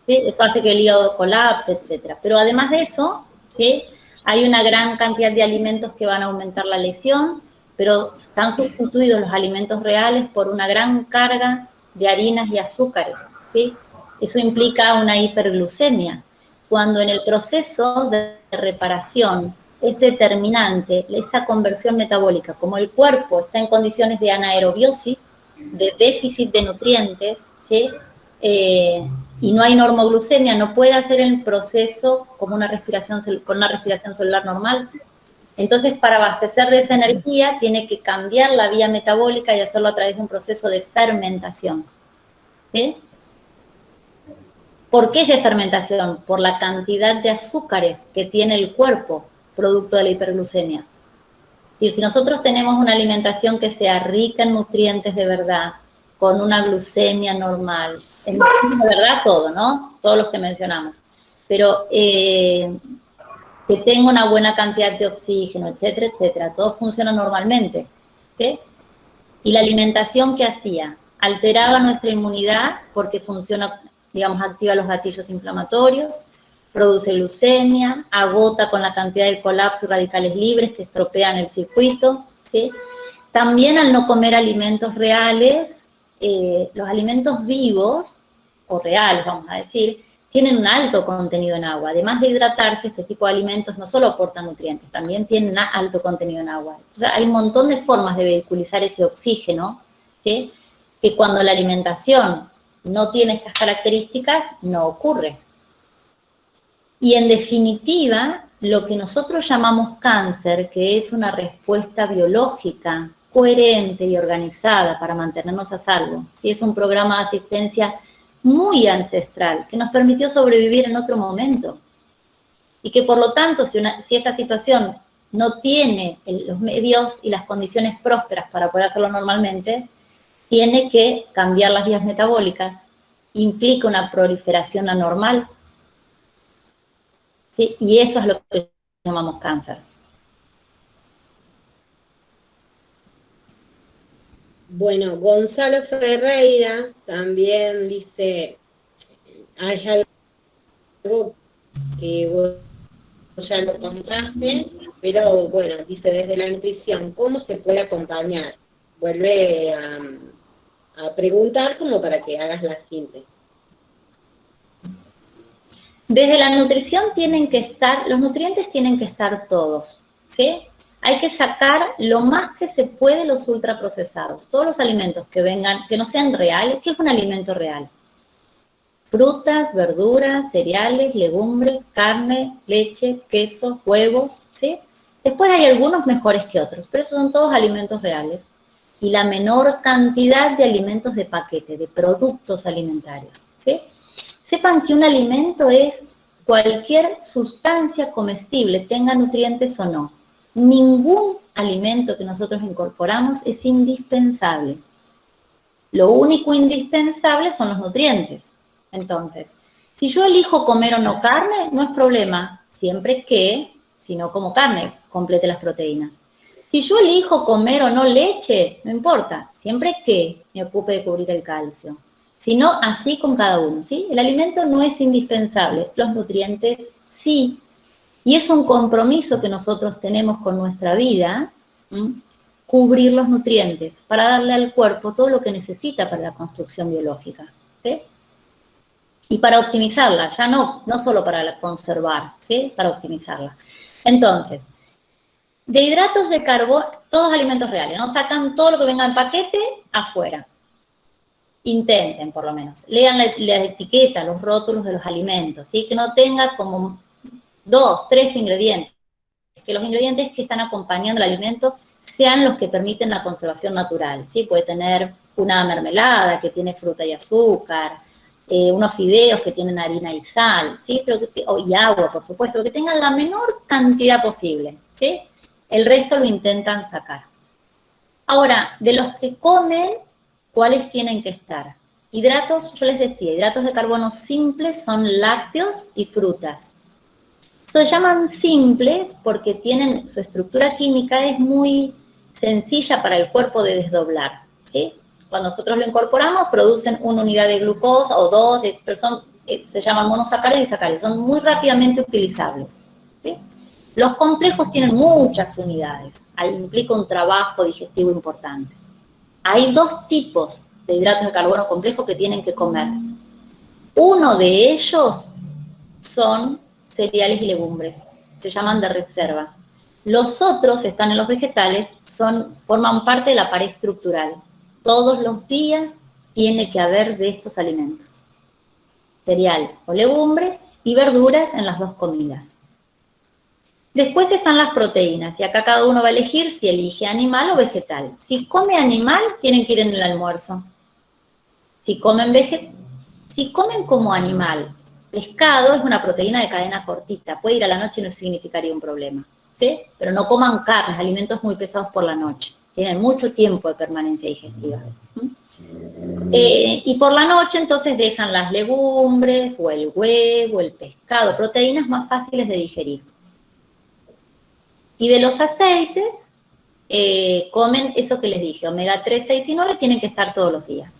¿Sí? Eso hace que el hígado colapse, etc. Pero además de eso, ¿sí? Hay una gran cantidad de alimentos que van a aumentar la lesión, pero están sustituidos los alimentos reales por una gran carga de harinas y azúcares, ¿sí? Eso implica una hiperglucemia. Cuando en el proceso de reparación es determinante esa conversión metabólica, como el cuerpo está en condiciones de anaerobiosis, de déficit de nutrientes, ¿sí? Y no hay normoglucemia, no puede hacer el proceso como con una respiración celular normal. Entonces, para abastecer de esa energía, tiene que cambiar la vía metabólica y hacerlo a través de un proceso de fermentación. ¿Sí? ¿Por qué es de fermentación? Por la cantidad de azúcares que tiene el cuerpo, producto de la hiperglucemia. Y si nosotros tenemos una alimentación que sea rica en nutrientes de verdad, con una glucemia normal, en de verdad todo, ¿no? Todos los que mencionamos, pero que tenga una buena cantidad de oxígeno, etcétera, etcétera, todo funciona normalmente, ¿sí? Y la alimentación, ¿qué hacía? Alteraba nuestra inmunidad porque funciona, digamos, activa los gatillos inflamatorios, produce glucemia, agota con la cantidad de colapso y radicales libres que estropean el circuito, ¿sí? También al no comer alimentos reales, los alimentos vivos, o reales vamos a decir, tienen un alto contenido en agua. Además de hidratarse, este tipo de alimentos no solo aportan nutrientes, también tienen un alto contenido en agua. Entonces hay un montón de formas de vehiculizar ese oxígeno, ¿sí? Que cuando la alimentación no tiene estas características, no ocurre. Y en definitiva, lo que nosotros llamamos cáncer, que es una respuesta biológica coherente y organizada para mantenernos a salvo, ¿sí? Es un programa de asistencia muy ancestral, que nos permitió sobrevivir en otro momento. Y que por lo tanto, si esta situación no tiene los medios y las condiciones prósperas para poder hacerlo normalmente, tiene que cambiar las vías metabólicas, implica una proliferación anormal, ¿sí? Y eso es lo que llamamos cáncer. Bueno, Gonzalo Ferreira también dice, hay algo que vos ya lo contaste, pero bueno, dice desde la nutrición, ¿cómo se puede acompañar? Vuelve a preguntar como para que hagas la síntesis. Desde la nutrición los nutrientes tienen que estar todos, ¿sí? Hay que sacar lo más que se puede los ultraprocesados, todos los alimentos que no sean reales. ¿Qué es un alimento real? Frutas, verduras, cereales, legumbres, carne, leche, queso, huevos, ¿sí? Después hay algunos mejores que otros, pero esos son todos alimentos reales. Y la menor cantidad de alimentos de paquete, de productos alimentarios, ¿sí? Sepan que un alimento es cualquier sustancia comestible, tenga nutrientes o no. Ningún alimento que nosotros incorporamos es indispensable. Lo único indispensable son los nutrientes. Entonces, si yo elijo comer o no carne, no es problema, siempre que, si no como carne, complete las proteínas. Si yo elijo comer o no leche, no importa, siempre que me ocupe de cubrir el calcio. Si no, así con cada uno, ¿sí? El alimento no es indispensable, los nutrientes sí. Y es un compromiso que nosotros tenemos con nuestra vida, cubrir los nutrientes, para darle al cuerpo todo lo que necesita para la construcción biológica, ¿sí? Y para optimizarla, ya no solo para conservar, ¿sí? Para optimizarla. Entonces, de hidratos de carbono, todos alimentos reales, ¿no? Sacan todo lo que venga en paquete afuera. Intenten, por lo menos. Lean la etiqueta, los rótulos de los alimentos, ¿sí? Que no tenga como 2, 3 ingredientes. Que los ingredientes que están acompañando el alimento sean los que permiten la conservación natural, ¿sí? Puede tener una mermelada que tiene fruta y azúcar, unos fideos que tienen harina y sal, ¿sí? Y agua, por supuesto, que tengan la menor cantidad posible, ¿sí? El resto lo intentan sacar. Ahora, de los que comen, ¿cuáles tienen que estar? Hidratos, yo les decía, hidratos de carbono simples son lácteos y frutas. Se llaman simples porque tienen, su estructura química es muy sencilla para el cuerpo de desdoblar, ¿sí? Cuando nosotros lo incorporamos, producen una unidad de glucosa o dos, pero se llaman monosacáridos y sacáridos, son muy rápidamente utilizables, ¿sí? Los complejos tienen muchas unidades, ahí implica un trabajo digestivo importante. Hay 2 tipos de hidratos de carbono complejos que tienen que comer. Uno de ellos son cereales y legumbres, se llaman de reserva. Los otros están en los vegetales, forman parte de la pared estructural. Todos los días tiene que haber de estos alimentos. Cereal o legumbre y verduras en las 2 comidas. Después están las proteínas, y acá cada uno va a elegir si elige animal o vegetal. Si come animal, tienen que ir en el almuerzo. Si comen como animal, pescado es una proteína de cadena cortita, puede ir a la noche y no significaría un problema, ¿sí? Pero no coman carnes, alimentos muy pesados por la noche, tienen mucho tiempo de permanencia digestiva. Y por la noche entonces dejan las legumbres, o el huevo, el pescado, proteínas más fáciles de digerir. Y de los aceites, comen eso que les dije, omega 3, 6 y 9 tienen que estar todos los días.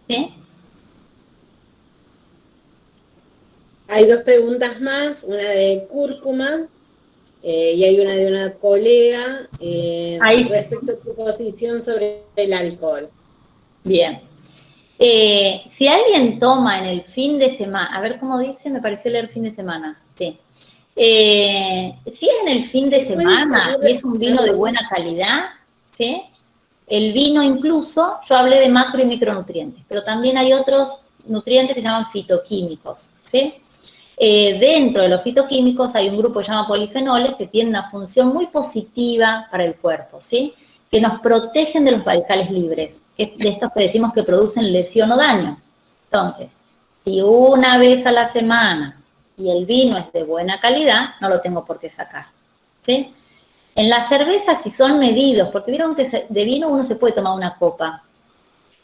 ¿Sí? Hay 2 preguntas más, una de cúrcuma y hay una de una colega respecto a tu posición sobre el alcohol. Bien. Si alguien toma en el fin de semana, a ver cómo dice, me pareció leer fin de semana, sí. Si es en el fin de semana y es un vino de buena calidad, ¿sí? El vino incluso, yo hablé de macro y micronutrientes, pero también hay otros nutrientes que se llaman fitoquímicos, ¿sí? Dentro de los fitoquímicos hay un grupo que se llama polifenoles que tienen una función muy positiva para el cuerpo, ¿sí? Que nos protegen de los radicales libres, de estos que decimos que producen lesión o daño. Entonces, si una vez a la semana y el vino es de buena calidad, no lo tengo por qué sacar, ¿sí? En las cervezas, si son medidos, porque vieron que de vino uno se puede tomar una copa,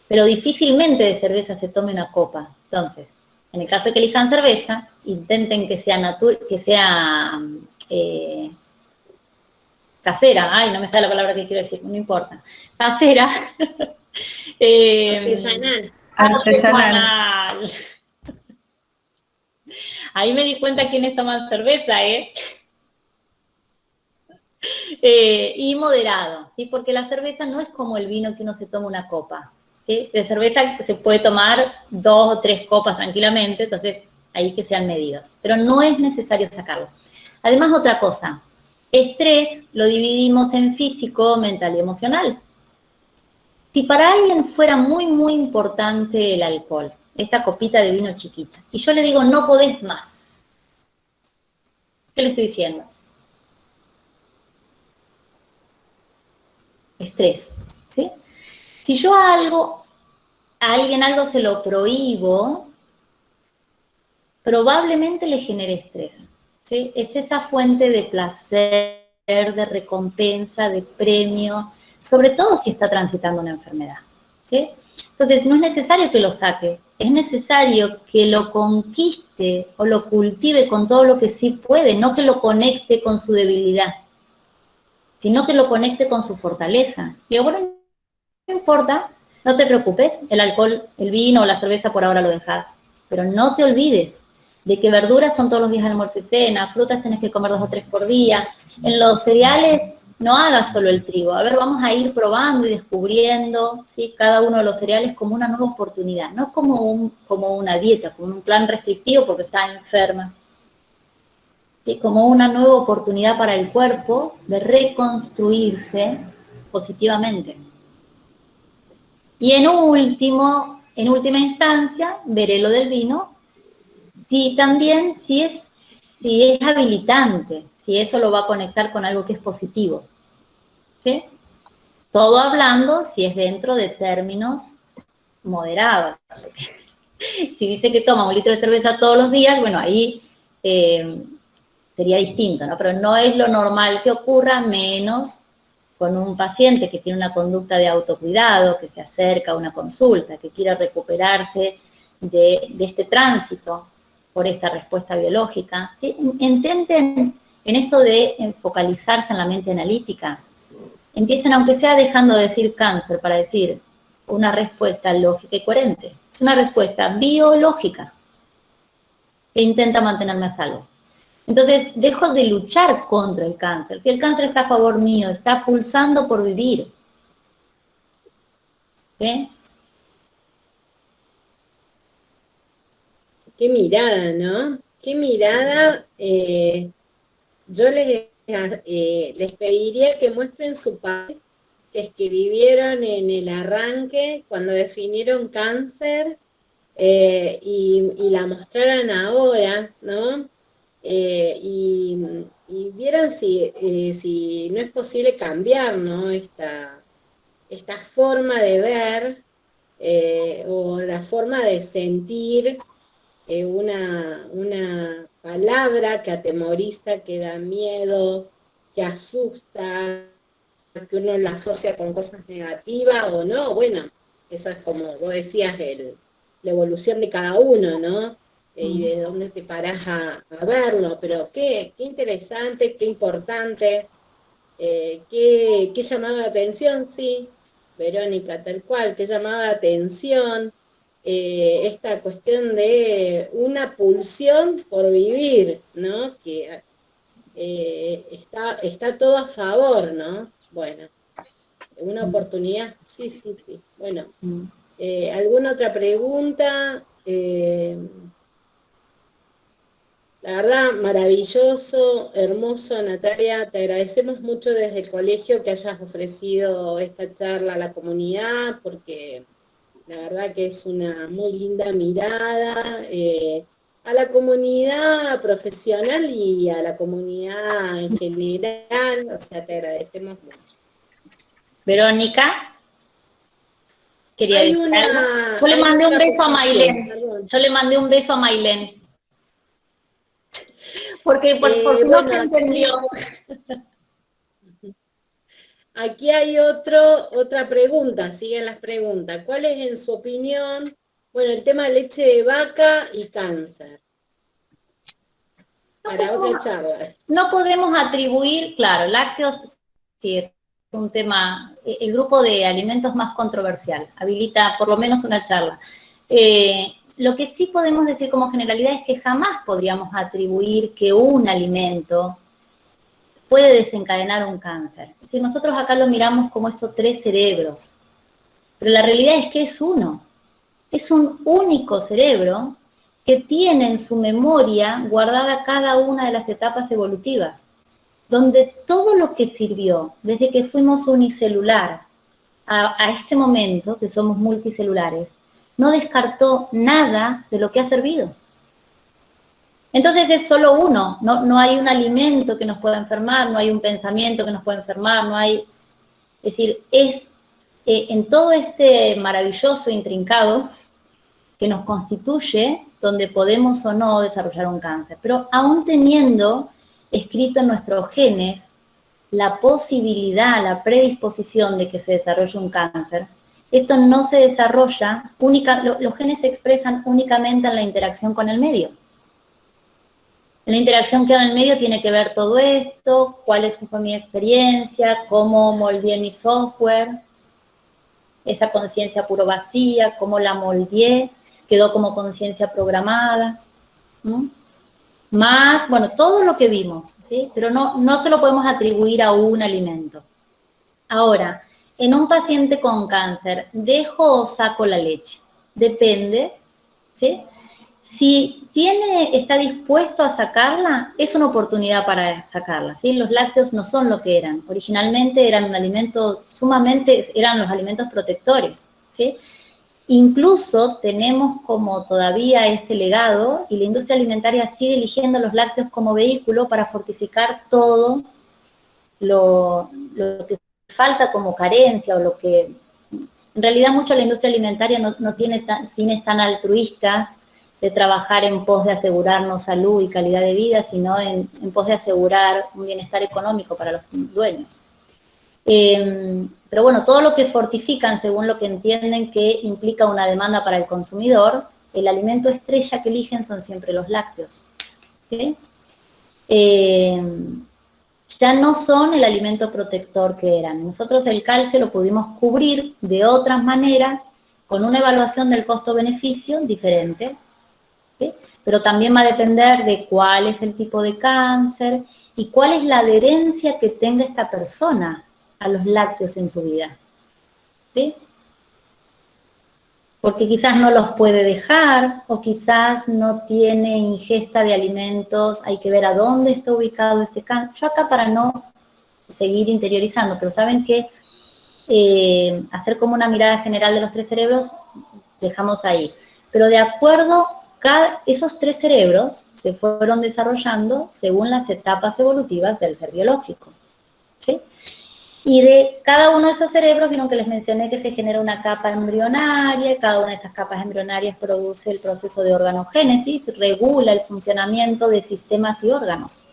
pero difícilmente de cerveza se tome una copa. Entonces, en el caso de que elijan cerveza, intenten que sea casera. Ay, no me sale la palabra que quiero decir, no importa. Casera. Artesanal. Ahí me di cuenta quiénes toman cerveza, y moderado, ¿sí? Porque la cerveza no es como el vino que uno se toma una copa, ¿sí? De cerveza se puede tomar 2 o 3 copas tranquilamente, entonces ahí que sean medidos, pero no es necesario sacarlo. Además, otra cosa, estrés lo dividimos en físico, mental y emocional. Si para alguien fuera muy, muy importante el alcohol, esta copita de vino chiquita, y yo le digo, no podés más, ¿qué le estoy diciendo? Estrés, ¿sí? Si yo a alguien algo se lo prohíbo, probablemente le genere estrés, ¿sí? Es esa fuente de placer, de recompensa, de premio, sobre todo si está transitando una enfermedad, ¿sí? Entonces, no es necesario que lo saque, es necesario que lo conquiste o lo cultive con todo lo que sí puede, no que lo conecte con su debilidad, sino que lo conecte con su fortaleza. Y bueno, no importa, no te preocupes, el alcohol, el vino o la cerveza por ahora lo dejas, pero no te olvides de que verduras son todos los días almuerzo y cena, frutas tenés que comer 2 o 3 por día, en los cereales no hagas solo el trigo, a ver, vamos a ir probando y descubriendo, ¿sí?, cada uno de los cereales como una nueva oportunidad, no como una dieta, como un plan restrictivo porque está enferma, ¿sí?, como una nueva oportunidad para el cuerpo de reconstruirse positivamente. Y en última instancia, veré lo del vino, si también si es habilitante, si eso lo va a conectar con algo que es positivo, ¿sí? Todo hablando si es dentro de términos moderados. Si dice que toma 1 litro de cerveza todos los días, bueno, ahí sería distinto, ¿no? Pero no es lo normal que ocurra, menos con un paciente que tiene una conducta de autocuidado, que se acerca a una consulta, que quiera recuperarse de este tránsito por esta respuesta biológica, ¿sí? Intenten en esto de focalizarse en la mente analítica. Empiecen, aunque sea dejando de decir cáncer, para decir una respuesta lógica y coherente. Es una respuesta biológica que intenta mantenerme a salvo. Entonces, dejo de luchar contra el cáncer. Si el cáncer está a favor mío, está pulsando por vivir. ¿Sí? Qué mirada, ¿no? Qué mirada. Yo les pediría que muestren su papel que escribieron en el arranque cuando definieron cáncer y la mostraran ahora, ¿no? Y vieran si no es posible cambiar, ¿no? Esta forma de ver o la forma de sentir una palabra que atemoriza, que da miedo, que asusta, que uno la asocia con cosas negativas o no. Bueno, eso es como vos decías, la evolución de cada uno, ¿no? Y de dónde te parás a verlo, pero qué interesante, qué importante, qué llamado de atención, sí, Verónica, tal cual, qué llamado de atención, esta cuestión de una pulsión por vivir, ¿no? Que está todo a favor, ¿no? Bueno, una oportunidad, sí. Bueno, ¿alguna otra pregunta? La verdad, maravilloso, hermoso, Natalia, te agradecemos mucho desde el colegio que hayas ofrecido esta charla a la comunidad, porque la verdad que es una muy linda mirada a la comunidad profesional y a la comunidad en general, o sea, te agradecemos mucho. Verónica, quería Hay decir algo. una... Yo le hay mandé un otra beso a petición, Mailén. perdón. Yo le mandé un beso a Mailén. Porque por si no bueno, se entendió. Aquí hay otra pregunta, siguen las preguntas. ¿Cuál es, en su opinión, bueno, el tema de leche de vaca y cáncer? Para otra charla. No podemos atribuir, claro, lácteos sí es un tema, el grupo de alimentos más controversial, habilita por lo menos una charla. Lo que sí podemos decir como generalidad es que jamás podríamos atribuir que un alimento puede desencadenar un cáncer. Si nosotros acá lo miramos como estos 3 cerebros, pero la realidad es que es uno. Es un único cerebro que tiene en su memoria guardada cada una de las etapas evolutivas, donde todo lo que sirvió, desde que fuimos unicelular a este momento, que somos multicelulares, no descartó nada de lo que ha servido. Entonces es solo uno, no hay un alimento que nos pueda enfermar, no hay un pensamiento que nos pueda enfermar, no hay... Es decir, en todo este maravilloso intrincado que nos constituye, donde podemos o no desarrollar un cáncer. Pero aún teniendo escrito en nuestros genes la posibilidad, la predisposición de que se desarrolle un cáncer, esto no se desarrolla, los genes se expresan únicamente en la interacción con el medio. En la interacción que hay en el medio tiene que ver todo esto, cuál fue mi experiencia, cómo moldeé mi software, esa conciencia puro vacía, cómo la moldeé, quedó como conciencia programada, ¿no? Más, bueno, todo lo que vimos, ¿sí? Pero no se lo podemos atribuir a un alimento. Ahora, en un paciente con cáncer, ¿dejo o saco la leche? Depende, ¿sí? Si está dispuesto a sacarla, es una oportunidad para sacarla, ¿sí? Los lácteos no son lo que eran. Originalmente eran un alimento eran los alimentos protectores, ¿sí? Incluso tenemos como todavía este legado, y la industria alimentaria sigue eligiendo los lácteos como vehículo para fortificar todo lo que falta como carencia, o lo que... En realidad mucho la industria alimentaria no tiene fines tan altruistas de trabajar en pos de asegurarnos salud y calidad de vida, sino en pos de asegurar un bienestar económico para los dueños. Pero bueno, todo lo que fortifican según lo que entienden que implica una demanda para el consumidor, el alimento estrella que eligen son siempre los lácteos, ¿sí? Ya no son el alimento protector que eran. Nosotros el calcio lo pudimos cubrir de otras maneras, con una evaluación del costo-beneficio diferente, ¿sí? Pero también va a depender de cuál es el tipo de cáncer y cuál es la adherencia que tenga esta persona a los lácteos en su vida, ¿sí? Porque quizás no los puede dejar, o quizás no tiene ingesta de alimentos, hay que ver a dónde está ubicado ese cáncer. Yo acá, para no seguir interiorizando, pero saben que hacer como una mirada general de los tres cerebros, dejamos ahí. Pero de acuerdo, esos tres cerebros se fueron desarrollando según las etapas evolutivas del ser biológico, ¿sí? Y de cada uno de esos cerebros, vieron que les mencioné que se genera una capa embrionaria, y cada una de esas capas embrionarias produce el proceso de organogénesis, regula el funcionamiento de sistemas y órganos.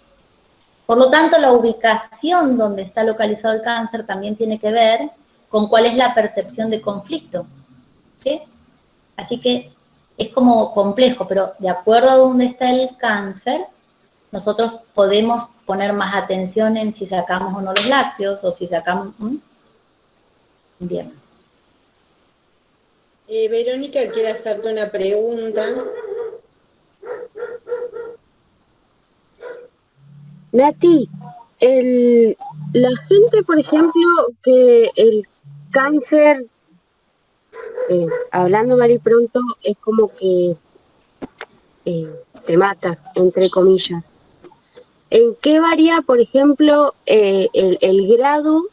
Por lo tanto, la ubicación donde está localizado el cáncer también tiene que ver con cuál es la percepción de conflicto, ¿sí? Así que es como complejo, pero de acuerdo a dónde está el cáncer, nosotros podemos poner más atención en si sacamos o no los lácteos, o si sacamos... Bien. Verónica quiere hacerte una pregunta. Nati, la gente, por ejemplo, que el cáncer, hablando mal y pronto, es como que te mata, entre comillas. ¿En qué varía, por ejemplo, el grado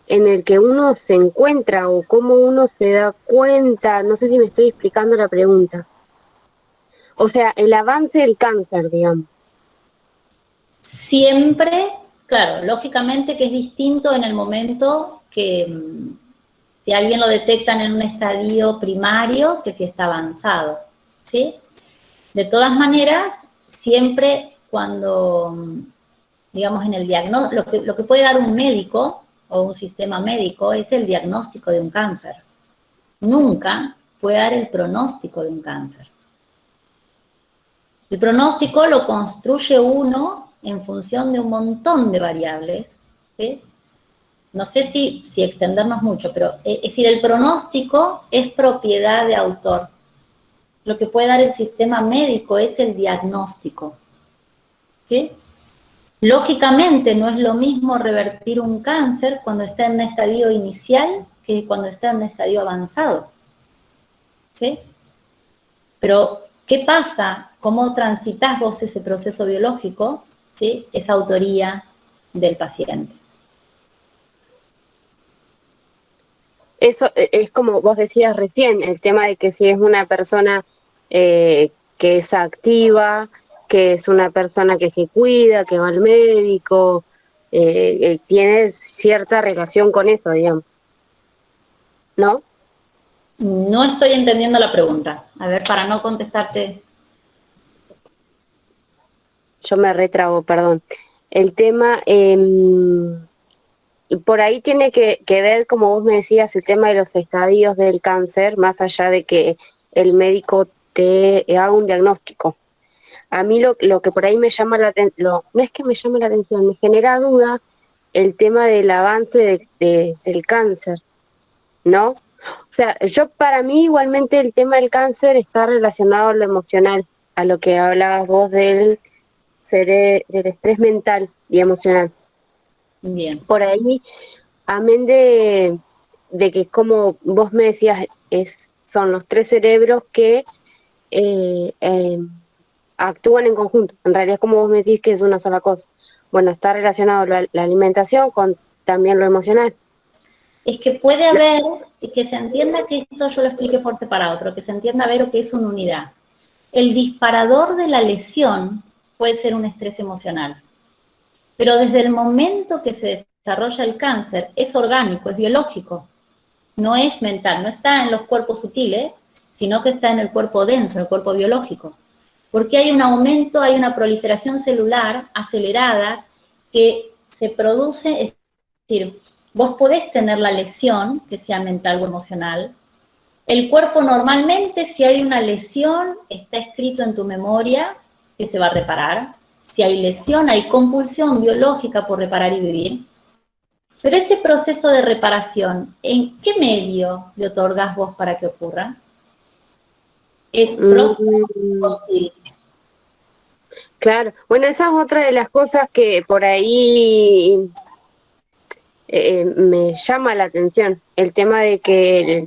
en el que uno se encuentra o cómo uno se da cuenta? No sé si me estoy explicando la pregunta. O sea, el avance del cáncer, digamos. Siempre, claro, lógicamente que es distinto en el momento que si alguien lo detectan en un estadio primario que si está avanzado, ¿sí? De todas maneras, siempre cuando, digamos, en el diagnóstico, lo que puede dar un médico o un sistema médico es el diagnóstico de un cáncer. Nunca puede dar el pronóstico de un cáncer. El pronóstico lo construye uno en función de un montón de variables, ¿sí? No sé si extendernos mucho, pero es decir, el pronóstico es propiedad de autor. Lo que puede dar el sistema médico es el diagnóstico, ¿sí? Lógicamente no es lo mismo revertir un cáncer cuando está en un estadio inicial que cuando está en un estadio avanzado, ¿sí? Pero ¿Qué pasa? ¿Cómo transitas vos ese proceso biológico? ¿Sí? Esa autoría del paciente. Eso es como vos decías recién, el tema de que si es una persona que es activa, que es una persona que se cuida, que va al médico, tiene cierta relación con eso, digamos. ¿No? No estoy entendiendo la pregunta. A ver, para no contestarte. Yo me retrago, perdón. El tema, por ahí tiene que ver, como vos me decías, el tema de los estadios del cáncer, más allá de que el médico te haga un diagnóstico. A mí lo que por ahí me llama la atención, no es que me llame la atención, me genera duda el tema del avance del cáncer, ¿no? O sea, yo para mí igualmente el tema del cáncer está relacionado a lo emocional, a lo que hablabas vos del estrés mental y emocional. Bien. Por ahí, amén de que como vos me decías, son los tres cerebros que eh, eh, actúan en conjunto. En realidad, como vos me decís que es una sola cosa. Bueno, está relacionado la alimentación con también lo emocional. Es que puede haber, que se entienda que esto yo lo expliqué por separado, pero que se entienda ver que es una unidad. El disparador de la lesión puede ser un estrés emocional, pero desde el momento que se desarrolla el cáncer es orgánico, es biológico, no es mental, no está en los cuerpos sutiles, sino que está en el cuerpo denso, en el cuerpo biológico. Porque hay un aumento, hay una proliferación celular acelerada que se produce, es decir, vos podés tener la lesión, que sea mental o emocional. El cuerpo normalmente, si hay una lesión, está escrito en tu memoria que se va a reparar. Si hay lesión, hay compulsión biológica por reparar y vivir. Pero ese proceso de reparación, ¿en qué medio le otorgas vos para que ocurra? ¿Es próspero o hostil? Claro, bueno, esa es otra de las cosas que por ahí me llama la atención, el tema de que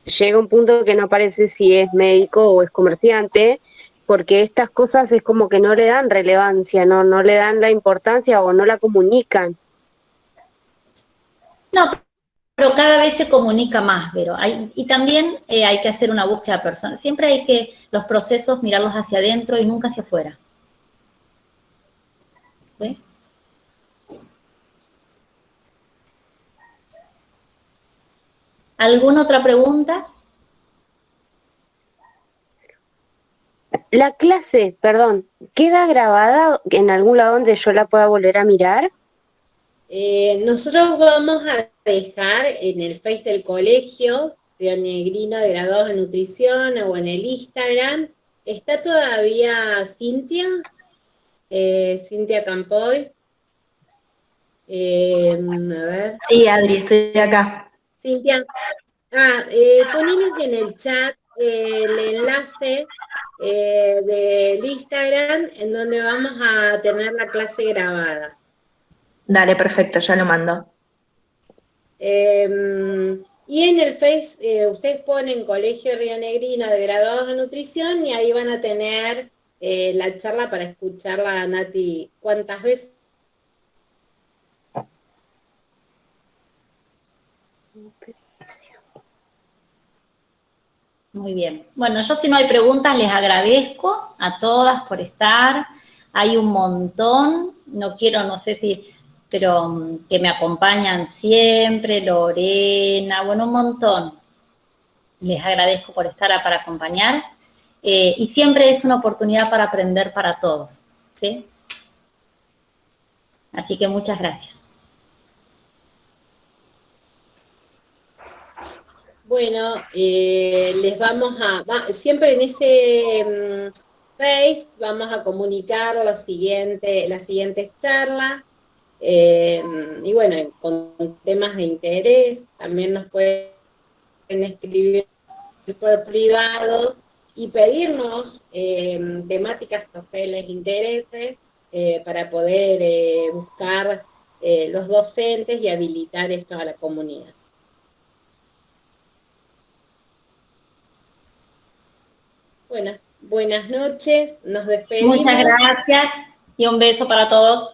llega un punto que no parece si es médico o es comerciante, porque estas cosas es como que no le dan relevancia, no le dan la importancia o no la comunican. No, pero cada vez se comunica más, pero y también hay que hacer una búsqueda personal. Siempre hay que los procesos mirarlos hacia adentro y nunca hacia afuera. ¿Sí? ¿Alguna otra pregunta? La clase, perdón, ¿queda grabada en algún lado donde yo la pueda volver a mirar? Nosotros vamos a dejar en el Face del colegio, Río Negrino de graduados en nutrición, o en el Instagram. ¿Está todavía Cintia? Cintia Campoy. A ver. Sí, Adri, estoy acá. Cintia, ponemos en el chat el enlace del Instagram en donde vamos a tener la clase grabada. Dale, perfecto, ya lo mando. Y en el Face, ustedes ponen Colegio Río Negrino de graduados en nutrición y ahí van a tener la charla para escucharla, Nati, ¿cuántas veces? Muy bien. Bueno, yo si no hay preguntas les agradezco a todas por estar. Hay un montón, no quiero, no sé si, pero que me acompañan siempre, Lorena, bueno, un montón. Les agradezco por estar para acompañar. Y siempre es una oportunidad para aprender para todos, ¿sí? Así que muchas gracias. Bueno, les vamos siempre en ese Face vamos a comunicar las siguientes charlas, y bueno, con temas de interés, también nos pueden escribir por privado y pedirnos temáticas que a ustedes les interese, para poder buscar los docentes y habilitar esto a la comunidad. Bueno, buenas noches, nos despedimos. Muchas gracias y un beso para todos.